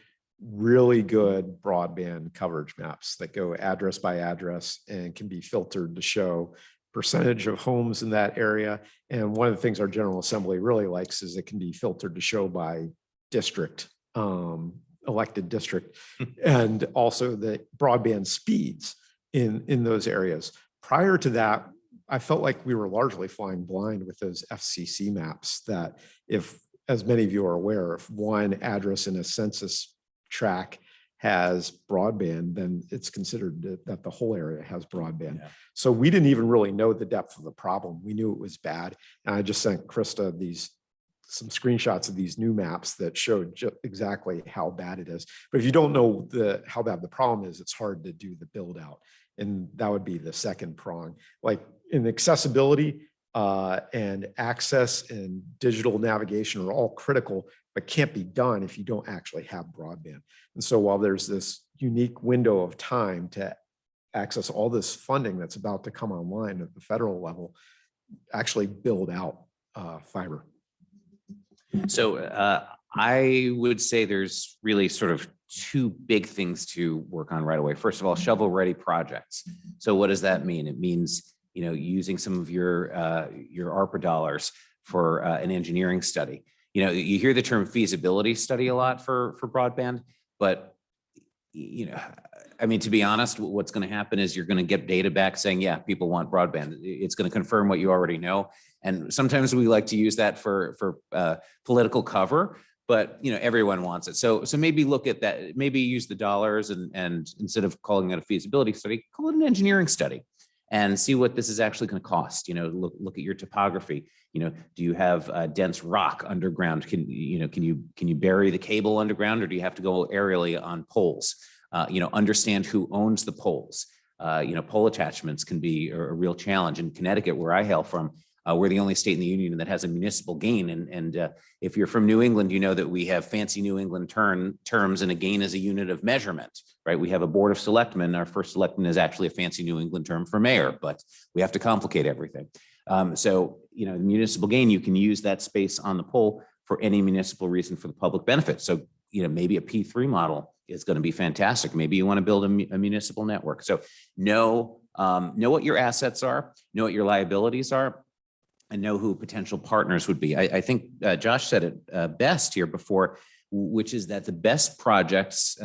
really good broadband coverage maps that go address by address and can be filtered to show percentage of homes in that area. And one of the things our General Assembly really likes is it can be filtered to show by district, elected district, and also the broadband speeds in those areas. Prior to that, I felt like we were largely flying blind with those FCC maps that if, as many of you are aware, if one address in a census tract has broadband, then it's considered that the whole area has broadband. Yeah. So we didn't even really know the depth of the problem. We knew it was bad. And I just sent Krista some screenshots of these new maps that showed exactly how bad it is. But if you don't know how bad the problem is, it's hard to do the build out. And that would be the second prong. Like in accessibility and access and digital navigation are all critical, but can't be done if you don't actually have broadband. And so while there's this unique window of time to access all this funding that's about to come online at the federal level, actually build out fiber. So I would say there's really sort of two big things to work on right away. First of all, shovel-ready projects. So what does that mean? It means, using some of your ARPA dollars for an engineering study. You hear the term feasibility study a lot for broadband, but to be honest, what's going to happen is you're going to get data back saying, yeah, people want broadband. It's going to confirm what you already know. And sometimes we like to use that for political cover, but everyone wants it. So maybe look at that, maybe use the dollars and instead of calling it a feasibility study, call it an engineering study and see what this is actually going to cost. Look at your topography. Do you have dense rock underground? Can you bury the cable underground, or do you have to go aerially on poles? Understand who owns the poles. Pole attachments can be a real challenge. In Connecticut, where I hail from, we're the only state in the union that has a municipal gain. And if you're from New England, you know that we have fancy New England terms, and a gain is a unit of measurement, right? We have a board of selectmen. Our first selectman is actually a fancy New England term for mayor, but we have to complicate everything. The municipal gain, you can use that space on the pole for any municipal reason for the public benefit. So, maybe a P3 model is going to be fantastic. Maybe you want to build a municipal network. So know what your assets are, know what your liabilities are, and know who potential partners would be. I think Josh said it best here before, which is that the best projects,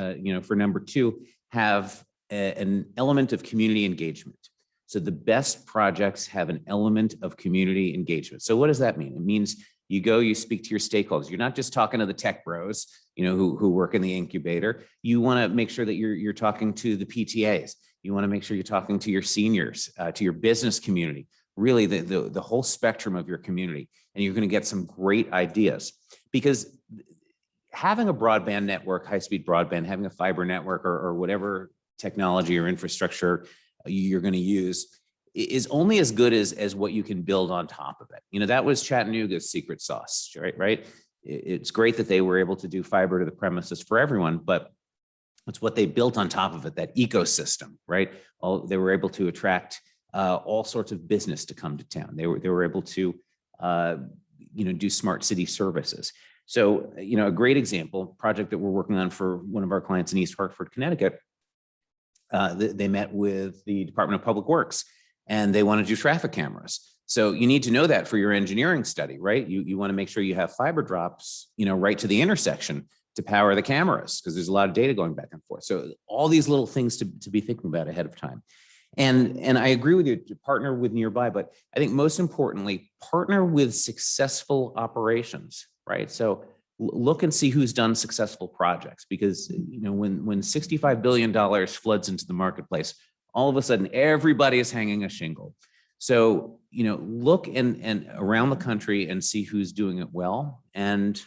for number two, have an element of community engagement. So the best projects have an element of community engagement. So what does that mean? It means you speak to your stakeholders. You're not just talking to the tech bros, who work in the incubator. You want to make sure that you're talking to the PTAs. You want to make sure you're talking to your seniors, to your business community, really the whole spectrum of your community. And you're going to get some great ideas, because having a broadband network, high-speed broadband, having a fiber network or whatever technology or infrastructure you're going to use is only as good as what you can build on top of it. You know, that was Chattanooga's secret sauce, right? It's great that they were able to do fiber to the premises for everyone, but it's what they built on top of it, that ecosystem, right? They were able to attract all sorts of business to come to town. They were able to, do smart city services. So, a great example, project that we're working on for one of our clients in East Hartford, Connecticut, they met with the Department of Public Works and they want to do traffic cameras. So you need to know that for your engineering study, right? You want to make sure you have fiber drops, right to the intersection to power the cameras, because there's a lot of data going back and forth. So all these little things to be thinking about ahead of time. And I agree with you to partner with nearby, but I think most importantly, partner with successful operations, right? So look and see who's done successful projects, because when $65 billion floods into the marketplace, all of a sudden everybody is hanging a shingle. So look and around the country and see who's doing it well, and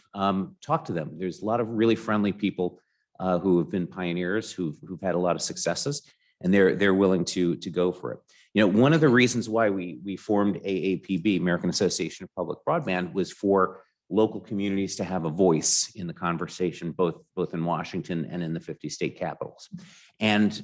talk to them. There's a lot of really friendly people who have been pioneers, who've had a lot of successes, and they're willing to go for it. One of the reasons why we formed AAPB, American Association of Public Broadband, was for local communities to have a voice in the conversation, both in Washington and in the 50 state capitals. And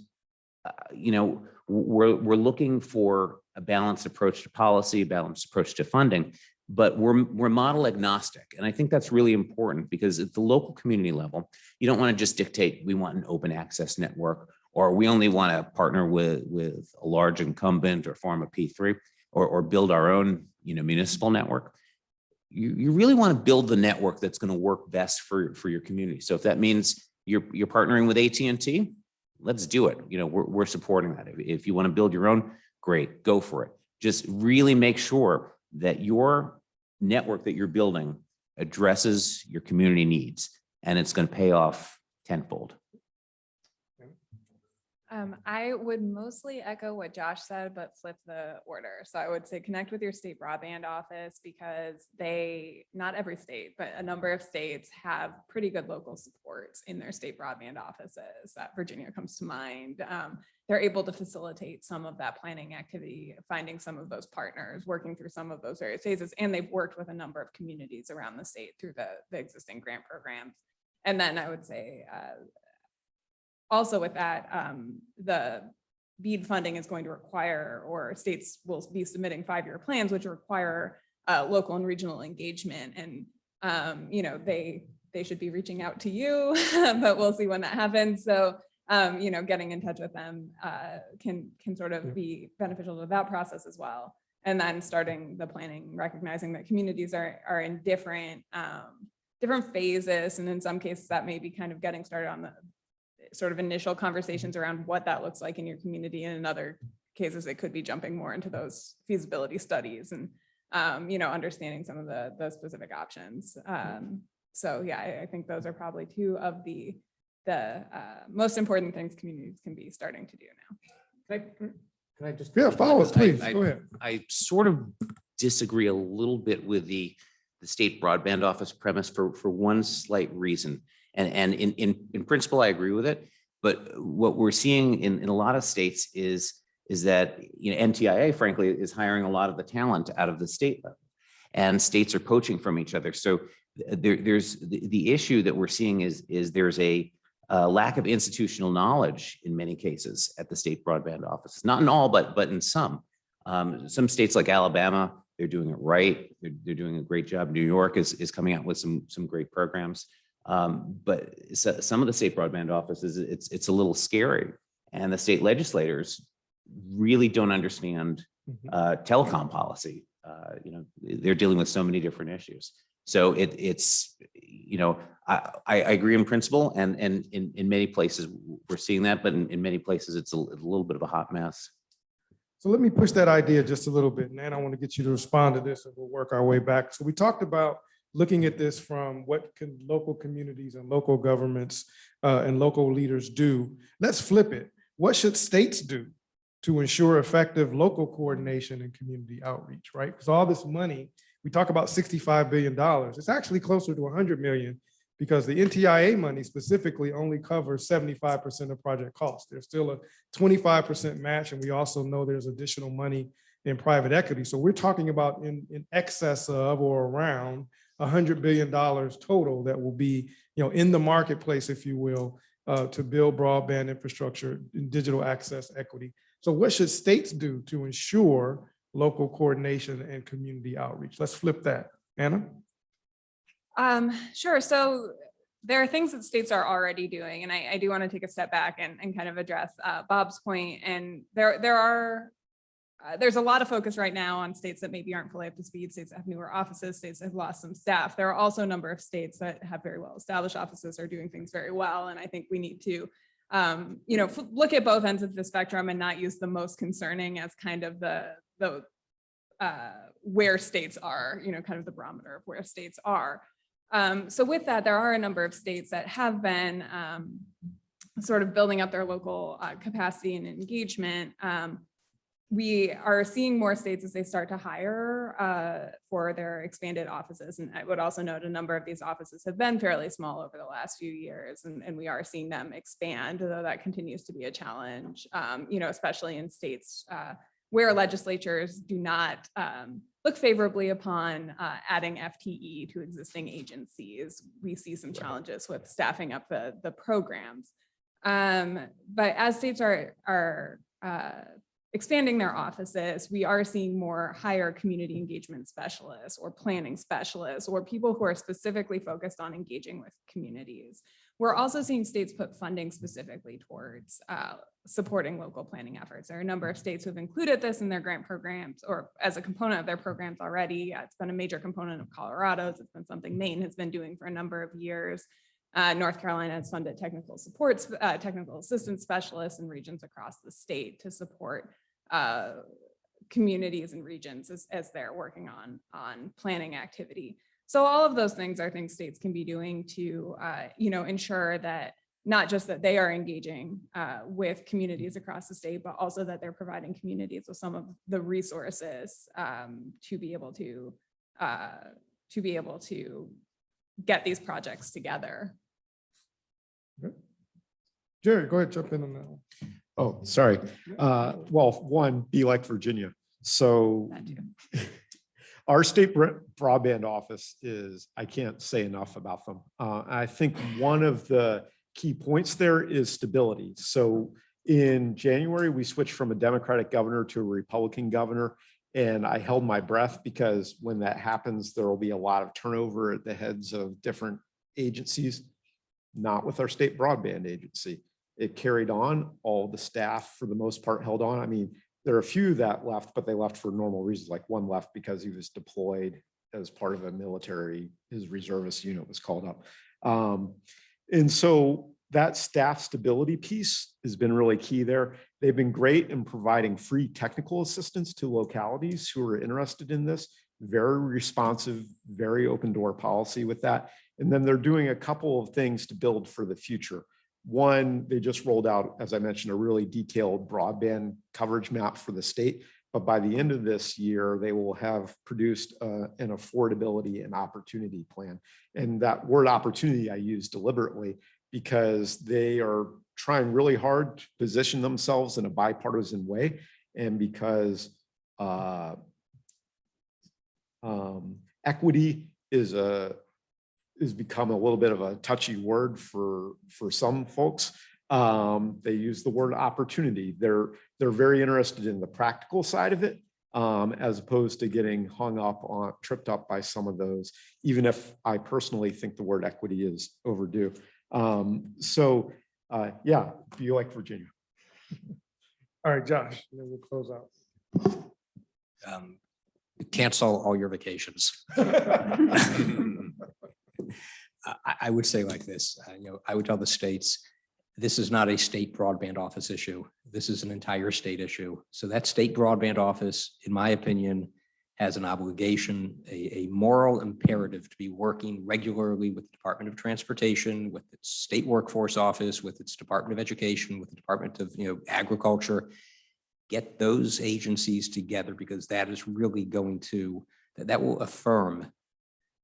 we're looking for a balanced approach to policy, a balanced approach to funding, but we're model agnostic. And I think that's really important, because at the local community level, you don't want to just dictate, we want an open access network, or we only want to partner with a large incumbent or form a P3 or build our own municipal network. You really want to build the network that's going to work best for your community. So if that means you're partnering with AT&T, let's do it. We're supporting that. If you want to build your own, great, go for it. Just really make sure that your network that you're building addresses your community needs, and it's going to pay off tenfold. I would mostly echo what Josh said, but flip the order. So I would say connect with your state broadband office, because not every state, but a number of states have pretty good local supports in their state broadband offices. Virginia comes to mind. They're able to facilitate some of that planning activity, finding some of those partners, working through some of those various phases. And they've worked with a number of communities around the state through the existing grant programs. And then I would say, also with that, the BEAD funding is going to require, or states will be submitting 5-year plans, which require local and regional engagement. And, they should be reaching out to you, but we'll see when that happens. So, getting in touch with them can sort of be beneficial to that process as well. And then starting the planning, recognizing that communities are in different phases. And in some cases that may be kind of getting started on the sort of initial conversations around what that looks like in your community. And in other cases, it could be jumping more into those feasibility studies and, understanding some of the specific options. So yeah, I think those are probably two of the most important things communities can be starting to do now. Can I just? Yeah, follow us, please. Go ahead. I sort of disagree a little bit with the state broadband office premise for one slight reason. And in principle, I agree with it. But what we're seeing in a lot of states is that NTIA, frankly, is hiring a lot of the talent out of the state level, and states are poaching from each other. So there's the issue that we're seeing is there's a lack of institutional knowledge in many cases at the state broadband office. Not in all, but in some. Some states like Alabama, they're doing it right. They're doing a great job. New York is coming out with some great programs. But some of the state broadband offices, it's a little scary, and the state legislators really don't understand telecom policy. They're dealing with so many different issues. So I agree in principle, and in many places we're seeing that, but in many places it's a little bit of a hot mess. So let me push that idea just a little bit, and then I want to get you to respond to this, and we'll work our way back. So we talked about looking at this from what can local communities and local governments and local leaders do. Let's flip it. What should states do to ensure effective local coordination and community outreach, right? Because all this money, we talk about $65 billion. It's actually closer to 100 million because the NTIA money specifically only covers 75% of project costs. There's still a 25% match, and we also know there's additional money in private equity. So we're talking about in excess of or around $100 billion total that will be, in the marketplace, if you will, to build broadband infrastructure and digital access equity. So what should states do to ensure local coordination and community outreach? Let's flip that. Anna? Sure. So there are things that states are already doing, and I do want to take a step back and kind of address Bob's point. And there's a lot of focus right now on states that maybe aren't fully up to speed, states that have newer offices, states that have lost some staff. There are also a number of states that have very well established offices, are doing things very well. And I think we need to, look at both ends of the spectrum and not use the most concerning as kind of the where states are, kind of the barometer of where states are. So with that, there are a number of states that have been sort of building up their local capacity and engagement. We are seeing more states as they start to hire for their expanded offices. And I would also note a number of these offices have been fairly small over the last few years, and we are seeing them expand, though that continues to be a challenge, especially in states where legislatures do not look favorably upon adding FTE to existing agencies. We see some challenges with staffing up the programs. But as states are expanding their offices, we are seeing more higher community engagement specialists or planning specialists or people who are specifically focused on engaging with communities. We're also seeing states put funding specifically towards supporting local planning efforts. There are a number of states who have included this in their grant programs or as a component of their programs already. It's been a major component of Colorado's. It's been something Maine has been doing for a number of years. North Carolina has funded technical assistance specialists in regions across the state to support communities and regions as they're working on planning activity. So all of those things are things states can be doing to ensure that not just that they are engaging with communities across the state, but also that they're providing communities with some of the resources to be able to get these projects together. Jerry, go ahead, jump in on that one. Oh, sorry. Well, one, be like Virginia. So That too. our state broadband office is, I can't say enough about them. I think one of the key points there is stability. So in January, we switched from a Democratic governor to a Republican governor. And I held my breath because when that happens, there will be a lot of turnover at the heads of different agencies, not with our state broadband agency. It carried on. All the staff, for the most part, held on. I mean, there are a few that left, but they left for normal reasons. Like one left because he was deployed as part of a military, his reservist unit was called up. And so that staff stability piece has been really key there. They've been great in providing free technical assistance to localities who are interested in this. Very responsive, very open door policy with that. And then they're doing a couple of things to build for the future. One, they just rolled out, as I mentioned, a really detailed broadband coverage map for the state. But by the end of this year, they will have produced an affordability and opportunity plan. And that word opportunity I use deliberately because they are trying really hard to position themselves in a bipartisan way. And because equity is become a little bit of a touchy word for some folks. They use the word opportunity. They're very interested in the practical side of it, as opposed to getting hung up on, tripped up by some of those, even if I personally think the word equity is overdue. Yeah, be like Virginia. All right, Josh, and then we'll close out. Cancel all your vacations. I would say like this, I would tell the states, this is not a state broadband office issue. This is an entire state issue. So that state broadband office, in my opinion, has an obligation, a moral imperative to be working regularly with the Department of Transportation, with its state workforce office, with its Department of Education, with the Department of Agriculture. Get those agencies together because that is really going to, that will affirm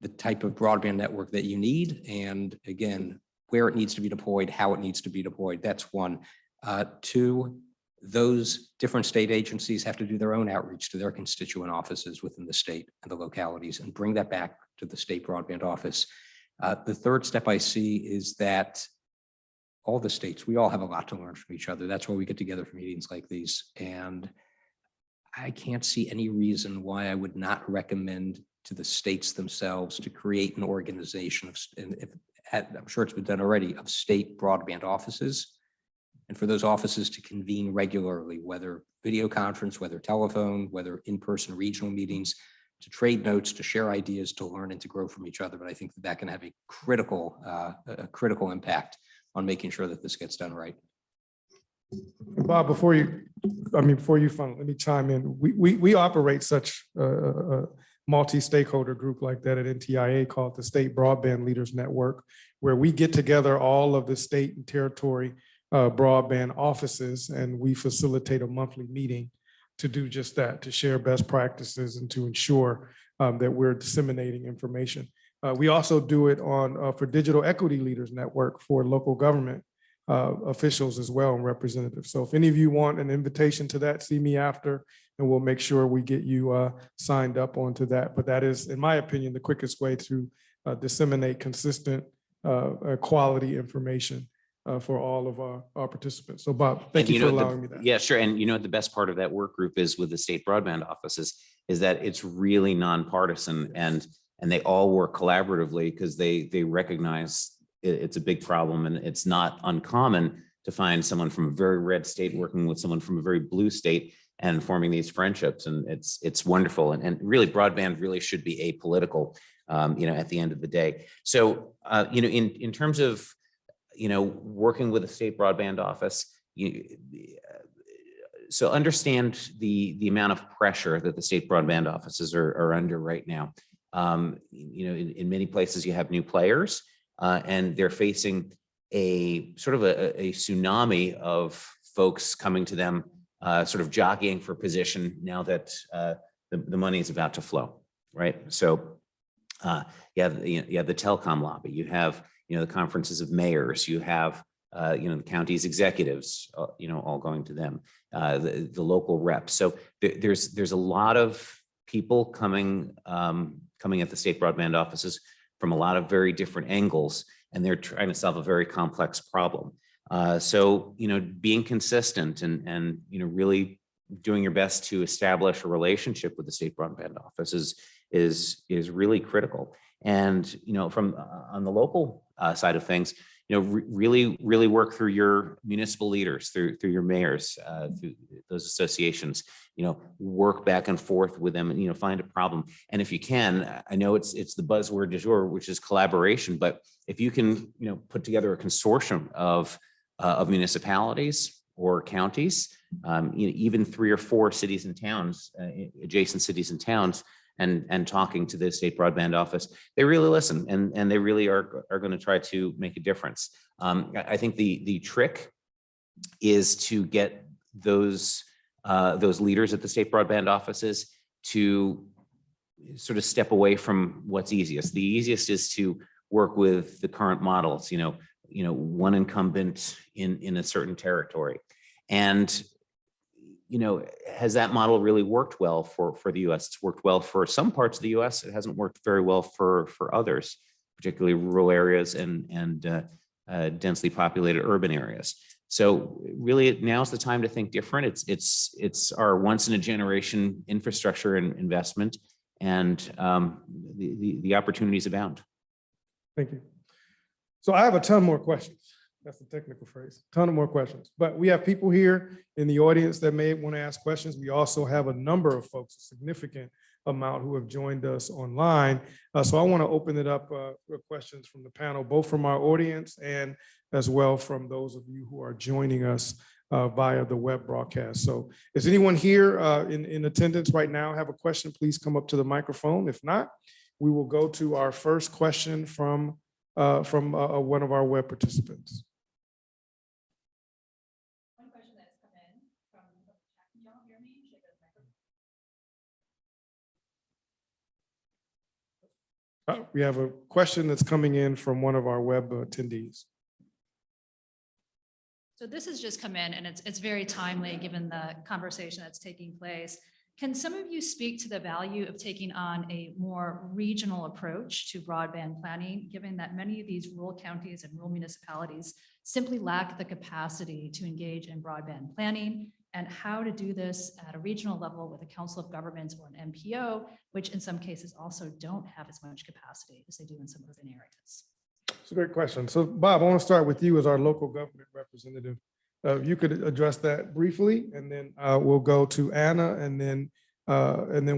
the type of broadband network that you need. And again, where it needs to be deployed, how it needs to be deployed. That's one. Two, those different state agencies have to do their own outreach to their constituent offices within the state and the localities and bring that back to the state broadband office. The third step I see is that all the states, we all have a lot to learn from each other. That's why we get together for meetings like these. And I can't see any reason why I would not recommend to the states themselves to create an organization of, and if, I'm sure it's been done already, of state broadband offices. And for those offices to convene regularly, whether video conference, whether telephone, whether in-person regional meetings, to trade notes, to share ideas, to learn and to grow from each other. But I think that that can have a critical impact on making sure that this gets done right. Bob, before you funnel, let me chime in. We operate such a multi-stakeholder group like that at NTIA called the State Broadband Leaders Network, where we get together all of the state and territory broadband offices, and we facilitate a monthly meeting to do just that, to share best practices and to ensure that we're disseminating information. We also do it on for Digital Equity Leaders Network for local government officials as well and representatives. So if any of you want an invitation to that, see me after, and we'll make sure we get you signed up onto that. But that is, in my opinion, the quickest way to disseminate consistent quality information for all of our participants. So Bob, thank you for allowing me that. Yeah, sure. And you know, the best part of that work group is with the state broadband offices is that it's really nonpartisan and they all work collaboratively because they recognize it's a big problem, and it's not uncommon to find someone from a very red state working with someone from a very blue state and forming these friendships. And it's wonderful. And really broadband really should be apolitical, at the end of the day. So, in terms of, working with a state broadband office, so understand the amount of pressure that the state broadband offices are under right now. In many places you have new players and they're facing a sort of a tsunami of folks coming to them, sort of jockeying for position now that the money is about to flow, right? So you have the telecom lobby, you have the conferences of mayors, you have the county's executives, all going to them, the local reps. So there's a lot of people coming at the state broadband offices from a lot of very different angles, and they're trying to solve a very complex problem. So being consistent and really doing your best to establish a relationship with the state broadband office is really critical. And from on the local side of things, really work through your municipal leaders, through your mayors, through those associations, work back and forth with them and, find a problem. And if you can, I know it's the buzzword du jour, which is collaboration, but if you can, put together a consortium of municipalities or counties, even 3 or 4 cities and towns, adjacent cities and towns, and talking to the state broadband office, they really listen and they really are going to try to make a difference. I think the trick is to get those leaders at the state broadband offices to sort of step away from what's easiest. The easiest is to work with the current models, one incumbent in a certain territory. And has that model really worked well for the US? It's worked well for some parts of the US. It hasn't worked very well for others, particularly rural areas and densely populated urban areas. So really now's the time to think different. It's our once in a generation infrastructure and investment, and the opportunities abound. Thank you. So I have a ton more questions. That's the technical phrase, ton of more questions. But we have people here in the audience that may want to ask questions. We also have a number of folks, a significant amount, who have joined us online. So I want to open it up for questions from the panel, both from our audience and as well from those of you who are joining us via the web broadcast. So is anyone here in attendance right now have a question? Please come up to the microphone. If not, we will go to our first question from one of our web participants. We have a question that's coming in from one of our web attendees. So this has just come in and it's very timely given the conversation that's taking place. Can some of you speak to the value of taking on a more regional approach to broadband planning, given that many of these rural counties and rural municipalities simply lack the capacity to engage in broadband planning, and how to do this at a regional level with a council of governments or an MPO, which in some cases also don't have as much capacity as they do in some urban areas? It's a great question. So Bob, I want to start with you as our local government representative. You could address that briefly, and then we'll go to Anna, and then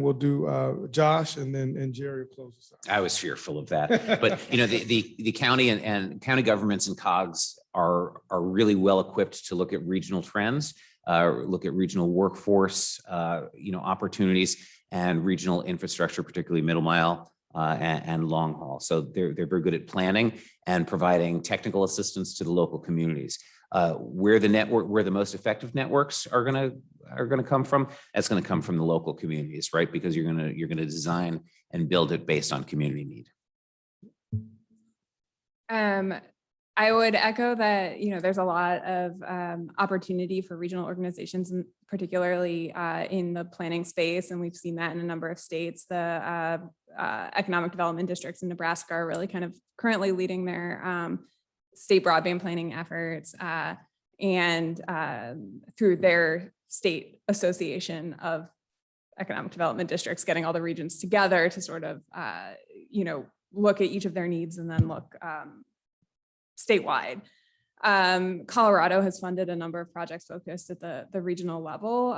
we'll do Josh, and Jerry will close us out. I was fearful of that, but you know, the county and county governments and COGS are really well equipped to look at regional trends, look at regional workforce, opportunities, and regional infrastructure, particularly middle mile and long haul. So they're very good at planning and providing technical assistance to the local communities. Where the most effective networks are gonna come from, that's gonna come from the local communities, right? Because you're gonna design and build it based on community need. I would echo that, there's a lot of opportunity for regional organizations, and particularly in the planning space. And we've seen that in a number of states. The economic development districts in Nebraska are really kind of currently leading their state broadband planning efforts, and through their state association of economic development districts, getting all the regions together to sort of, look at each of their needs and then look statewide. Colorado has funded a number of projects focused at the regional level,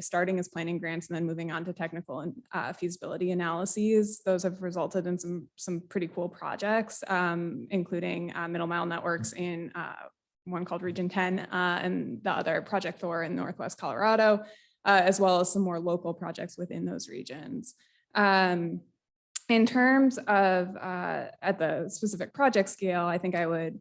starting as planning grants and then moving on to technical and feasibility analyses. Those have resulted in some pretty cool projects, including middle mile networks in one called Region 10 and the other Project Thor in Northwest Colorado, as well as some more local projects within those regions. In terms of at the specific project scale, I think I would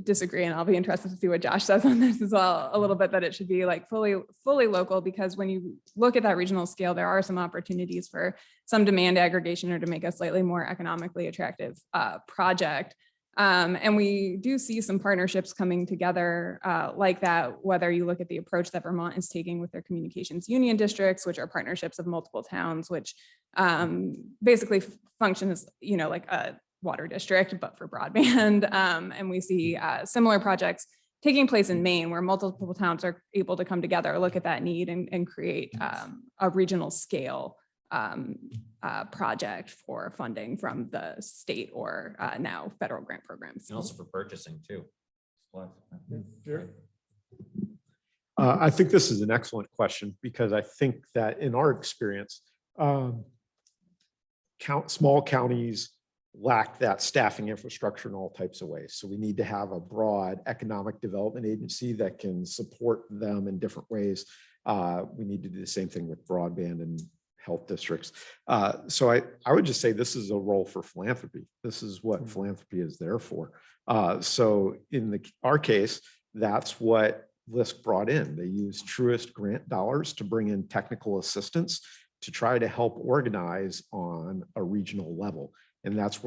disagree, and I'll be interested to see what Josh says on this as well a little bit, that it should be like fully local, because when you look at that regional scale, there are some opportunities for some demand aggregation or to make a slightly more economically attractive project. And we do see some partnerships coming together like that, whether you look at the approach that Vermont is taking with their communications union districts, which are partnerships of multiple towns, which basically function as, like a water district, but for broadband. And we see similar projects taking place in Maine, where multiple towns are able to come together, look at that need, and create a regional scale project for funding from the state or now federal grant programs. And also for purchasing too. I think this is an excellent question, because I think that in our experience, small counties lack that staffing infrastructure in all types of ways. So we need to have a broad economic development agency that can support them in different ways. We need to do the same thing with broadband and health districts. So I would just say this is a role for philanthropy. This is what philanthropy is there for. So in our case, that's what LISC brought in. They used Truist grant dollars to bring in technical assistance to try to help organize on a regional level. And that's where